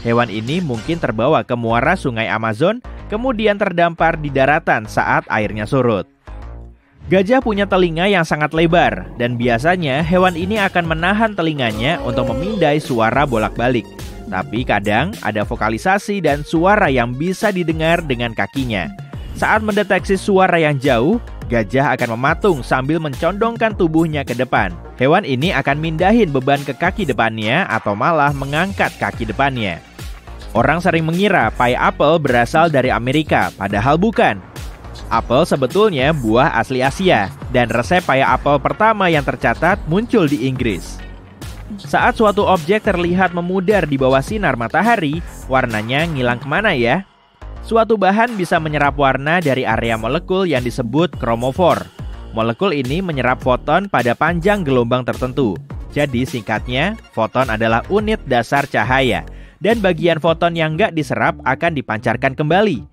Hewan ini mungkin terbawa ke muara sungai Amazon, kemudian terdampar di daratan saat airnya surut. Gajah punya telinga yang sangat lebar, dan biasanya hewan ini akan menahan telinganya untuk memindai suara bolak-balik. Tapi kadang ada vokalisasi dan suara yang bisa didengar dengan kakinya. Saat mendeteksi suara yang jauh, gajah akan mematung sambil mencondongkan tubuhnya ke depan. Hewan ini akan mindahin beban ke kaki depannya atau malah mengangkat kaki depannya. Orang sering mengira pai apel berasal dari Amerika, padahal bukan. Apel sebetulnya buah asli Asia, dan resep pai apel pertama yang tercatat muncul di Inggris. Saat suatu objek terlihat memudar di bawah sinar matahari, warnanya ngilang kemana ya? Suatu bahan bisa menyerap warna dari area molekul yang disebut kromofor. Molekul ini menyerap foton pada panjang gelombang tertentu. Jadi singkatnya, foton adalah unit dasar cahaya, dan bagian foton yang nggak diserap akan dipancarkan kembali.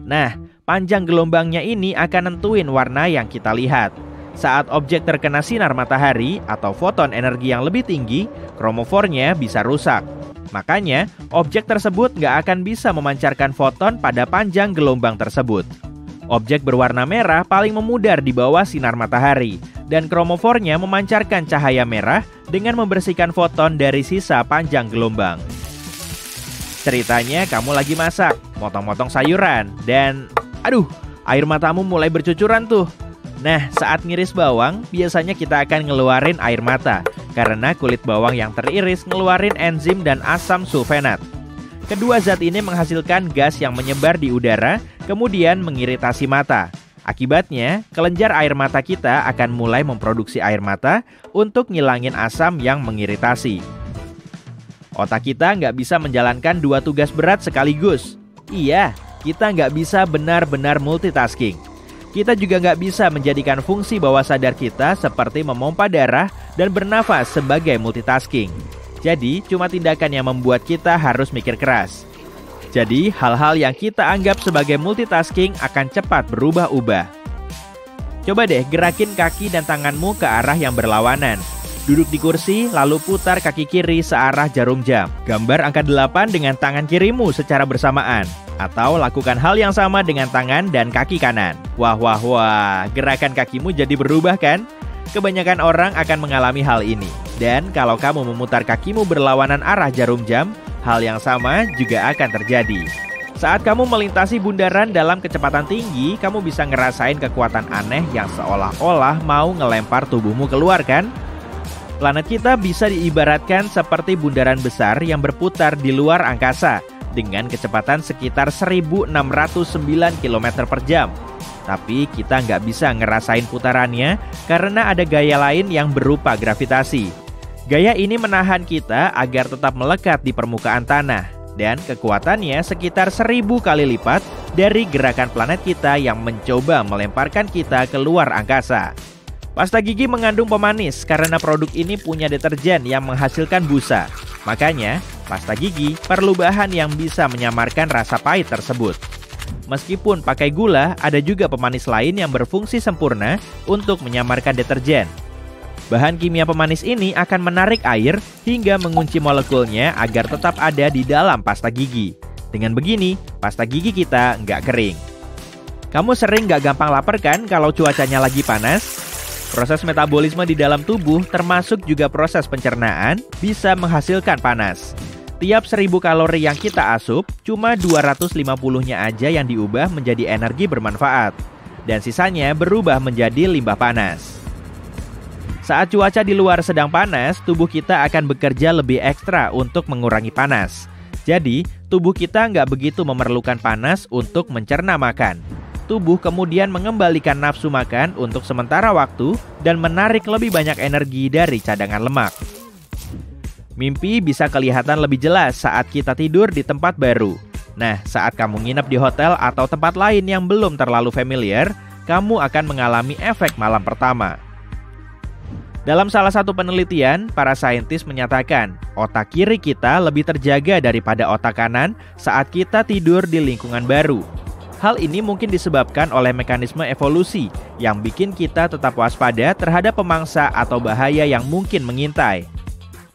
Nah, panjang gelombangnya ini akan nentuin warna yang kita lihat. Saat objek terkena sinar matahari atau foton energi yang lebih tinggi, kromofornya bisa rusak. Makanya, objek tersebut nggak akan bisa memancarkan foton pada panjang gelombang tersebut. Objek berwarna merah paling memudar di bawah sinar matahari, dan kromofornya memancarkan cahaya merah dengan membersihkan foton dari sisa panjang gelombang. Ceritanya kamu lagi masak, motong-motong sayuran, dan air matamu mulai bercucuran tuh. Nah, saat ngiris bawang, biasanya kita akan ngeluarin air mata, karena kulit bawang yang teriris ngeluarin enzim dan asam sulfenat. Kedua zat ini menghasilkan gas yang menyebar di udara, kemudian mengiritasi mata. Akibatnya, kelenjar air mata kita akan mulai memproduksi air mata untuk ngilangin asam yang mengiritasi. Otak kita nggak bisa menjalankan 2 tugas berat sekaligus. Iya, kita nggak bisa benar-benar multitasking. Kita juga nggak bisa menjadikan fungsi bawah sadar kita seperti memompa darah dan bernafas sebagai multitasking. Jadi, cuma tindakan yang membuat kita harus mikir keras. Jadi, hal-hal yang kita anggap sebagai multitasking akan cepat berubah-ubah. Coba deh gerakin kaki dan tanganmu ke arah yang berlawanan. Duduk di kursi, lalu putar kaki kiri searah jarum jam. Gambar angka 8 dengan tangan kirimu secara bersamaan. Atau lakukan hal yang sama dengan tangan dan kaki kanan. Wah, gerakan kakimu jadi berubah kan? Kebanyakan orang akan mengalami hal ini. Dan kalau kamu memutar kakimu berlawanan arah jarum jam, hal yang sama juga akan terjadi. Saat kamu melintasi bundaran dalam kecepatan tinggi, kamu bisa ngerasain kekuatan aneh yang seolah-olah mau ngelempar tubuhmu keluar kan? Planet kita bisa diibaratkan seperti bundaran besar yang berputar di luar angkasa dengan kecepatan sekitar 1609 km per jam. Tapi kita nggak bisa ngerasain putarannya karena ada gaya lain yang berupa gravitasi. Gaya ini menahan kita agar tetap melekat di permukaan tanah dan kekuatannya sekitar 1000 kali lipat dari gerakan planet kita yang mencoba melemparkan kita ke luar angkasa. Pasta gigi mengandung pemanis karena produk ini punya deterjen yang menghasilkan busa. Makanya, pasta gigi perlu bahan yang bisa menyamarkan rasa pahit tersebut. Meskipun pakai gula, ada juga pemanis lain yang berfungsi sempurna untuk menyamarkan deterjen. Bahan kimia pemanis ini akan menarik air hingga mengunci molekulnya agar tetap ada di dalam pasta gigi. Dengan begini, pasta gigi kita nggak kering. Kamu sering nggak gampang lapar kan kalau cuacanya lagi panas? Proses metabolisme di dalam tubuh termasuk juga proses pencernaan bisa menghasilkan panas. Tiap 1000 kalori yang kita asup, cuma 250-nya aja yang diubah menjadi energi bermanfaat. Dan sisanya berubah menjadi limbah panas. Saat cuaca di luar sedang panas, tubuh kita akan bekerja lebih ekstra untuk mengurangi panas. Jadi, tubuh kita nggak begitu memerlukan panas untuk mencerna makan. Tubuh kemudian mengembalikan nafsu makan untuk sementara waktu dan menarik lebih banyak energi dari cadangan lemak. Mimpi bisa kelihatan lebih jelas saat kita tidur di tempat baru. Nah, saat kamu nginep di hotel atau tempat lain yang belum terlalu familiar, kamu akan mengalami efek malam pertama. Dalam salah satu penelitian, para saintis menyatakan otak kiri kita lebih terjaga daripada otak kanan saat kita tidur di lingkungan baru. Hal ini mungkin disebabkan oleh mekanisme evolusi yang bikin kita tetap waspada terhadap pemangsa atau bahaya yang mungkin mengintai.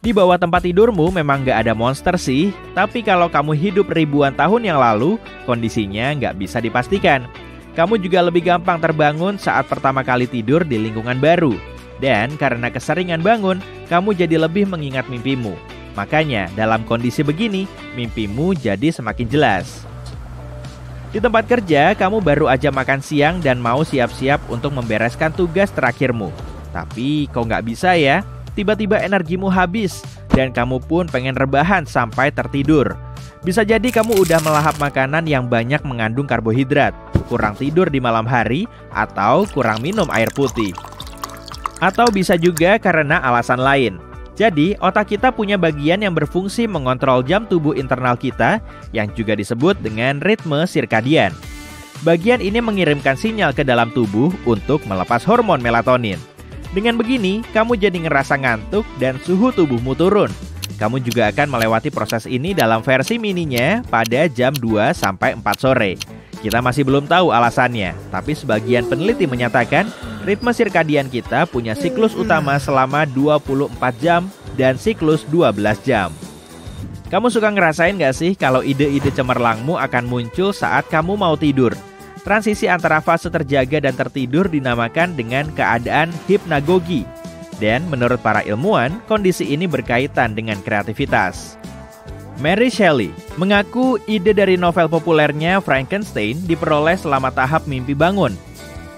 Di bawah tempat tidurmu memang nggak ada monster sih, tapi kalau kamu hidup ribuan tahun yang lalu, kondisinya nggak bisa dipastikan. Kamu juga lebih gampang terbangun saat pertama kali tidur di lingkungan baru. Dan karena keseringan bangun, kamu jadi lebih mengingat mimpimu. Makanya dalam kondisi begini, mimpimu jadi semakin jelas. Di tempat kerja, kamu baru aja makan siang dan mau siap-siap untuk membereskan tugas terakhirmu. Tapi kok nggak bisa ya? Tiba-tiba energimu habis dan kamu pun pengen rebahan sampai tertidur. Bisa jadi kamu udah melahap makanan yang banyak mengandung karbohidrat, kurang tidur di malam hari, atau kurang minum air putih. Atau bisa juga karena alasan lain. Jadi, otak kita punya bagian yang berfungsi mengontrol jam tubuh internal kita yang juga disebut dengan ritme sirkadian. Bagian ini mengirimkan sinyal ke dalam tubuh untuk melepas hormon melatonin. Dengan begini, kamu jadi ngerasa ngantuk dan suhu tubuhmu turun. Kamu juga akan melewati proses ini dalam versi mininya pada jam 2-4 sore. Kita masih belum tahu alasannya, tapi sebagian peneliti menyatakan ritme sirkadian kita punya siklus utama selama 24 jam dan siklus 12 jam. Kamu suka ngerasain gak sih kalau ide-ide cemerlangmu akan muncul saat kamu mau tidur? Transisi antara fase terjaga dan tertidur dinamakan dengan keadaan hipnagogi. Dan menurut para ilmuwan, kondisi ini berkaitan dengan kreativitas. Mary Shelley mengaku ide dari novel populernya Frankenstein diperoleh selama tahap mimpi bangun.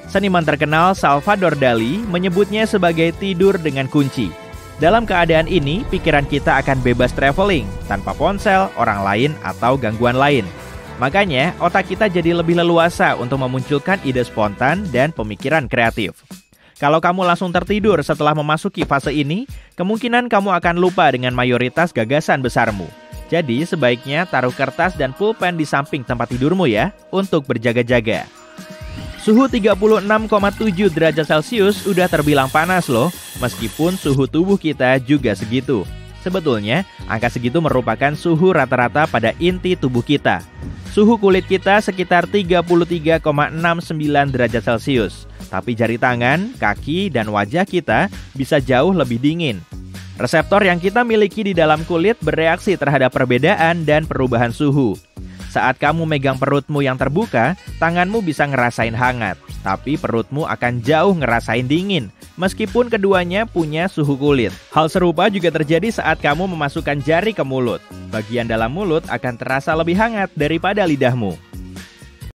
Seniman terkenal Salvador Dali menyebutnya sebagai tidur dengan kunci. Dalam keadaan ini, pikiran kita akan bebas traveling, tanpa ponsel, orang lain, atau gangguan lain. Makanya, otak kita jadi lebih leluasa untuk memunculkan ide spontan dan pemikiran kreatif. Kalau kamu langsung tertidur setelah memasuki fase ini, kemungkinan kamu akan lupa dengan mayoritas gagasan besarmu. Jadi, sebaiknya taruh kertas dan pulpen di samping tempat tidurmu ya, untuk berjaga-jaga. Suhu 36,7 derajat Celcius udah terbilang panas loh, meskipun suhu tubuh kita juga segitu. Sebetulnya, angka segitu merupakan suhu rata-rata pada inti tubuh kita. Suhu kulit kita sekitar 33,69 derajat Celcius. Tapi jari tangan, kaki, dan wajah kita bisa jauh lebih dingin. Reseptor yang kita miliki di dalam kulit bereaksi terhadap perbedaan dan perubahan suhu. Saat kamu megang perutmu yang terbuka, tanganmu bisa ngerasain hangat, tapi perutmu akan jauh ngerasain dingin, meskipun keduanya punya suhu kulit. Hal serupa juga terjadi saat kamu memasukkan jari ke mulut. Bagian dalam mulut akan terasa lebih hangat daripada lidahmu.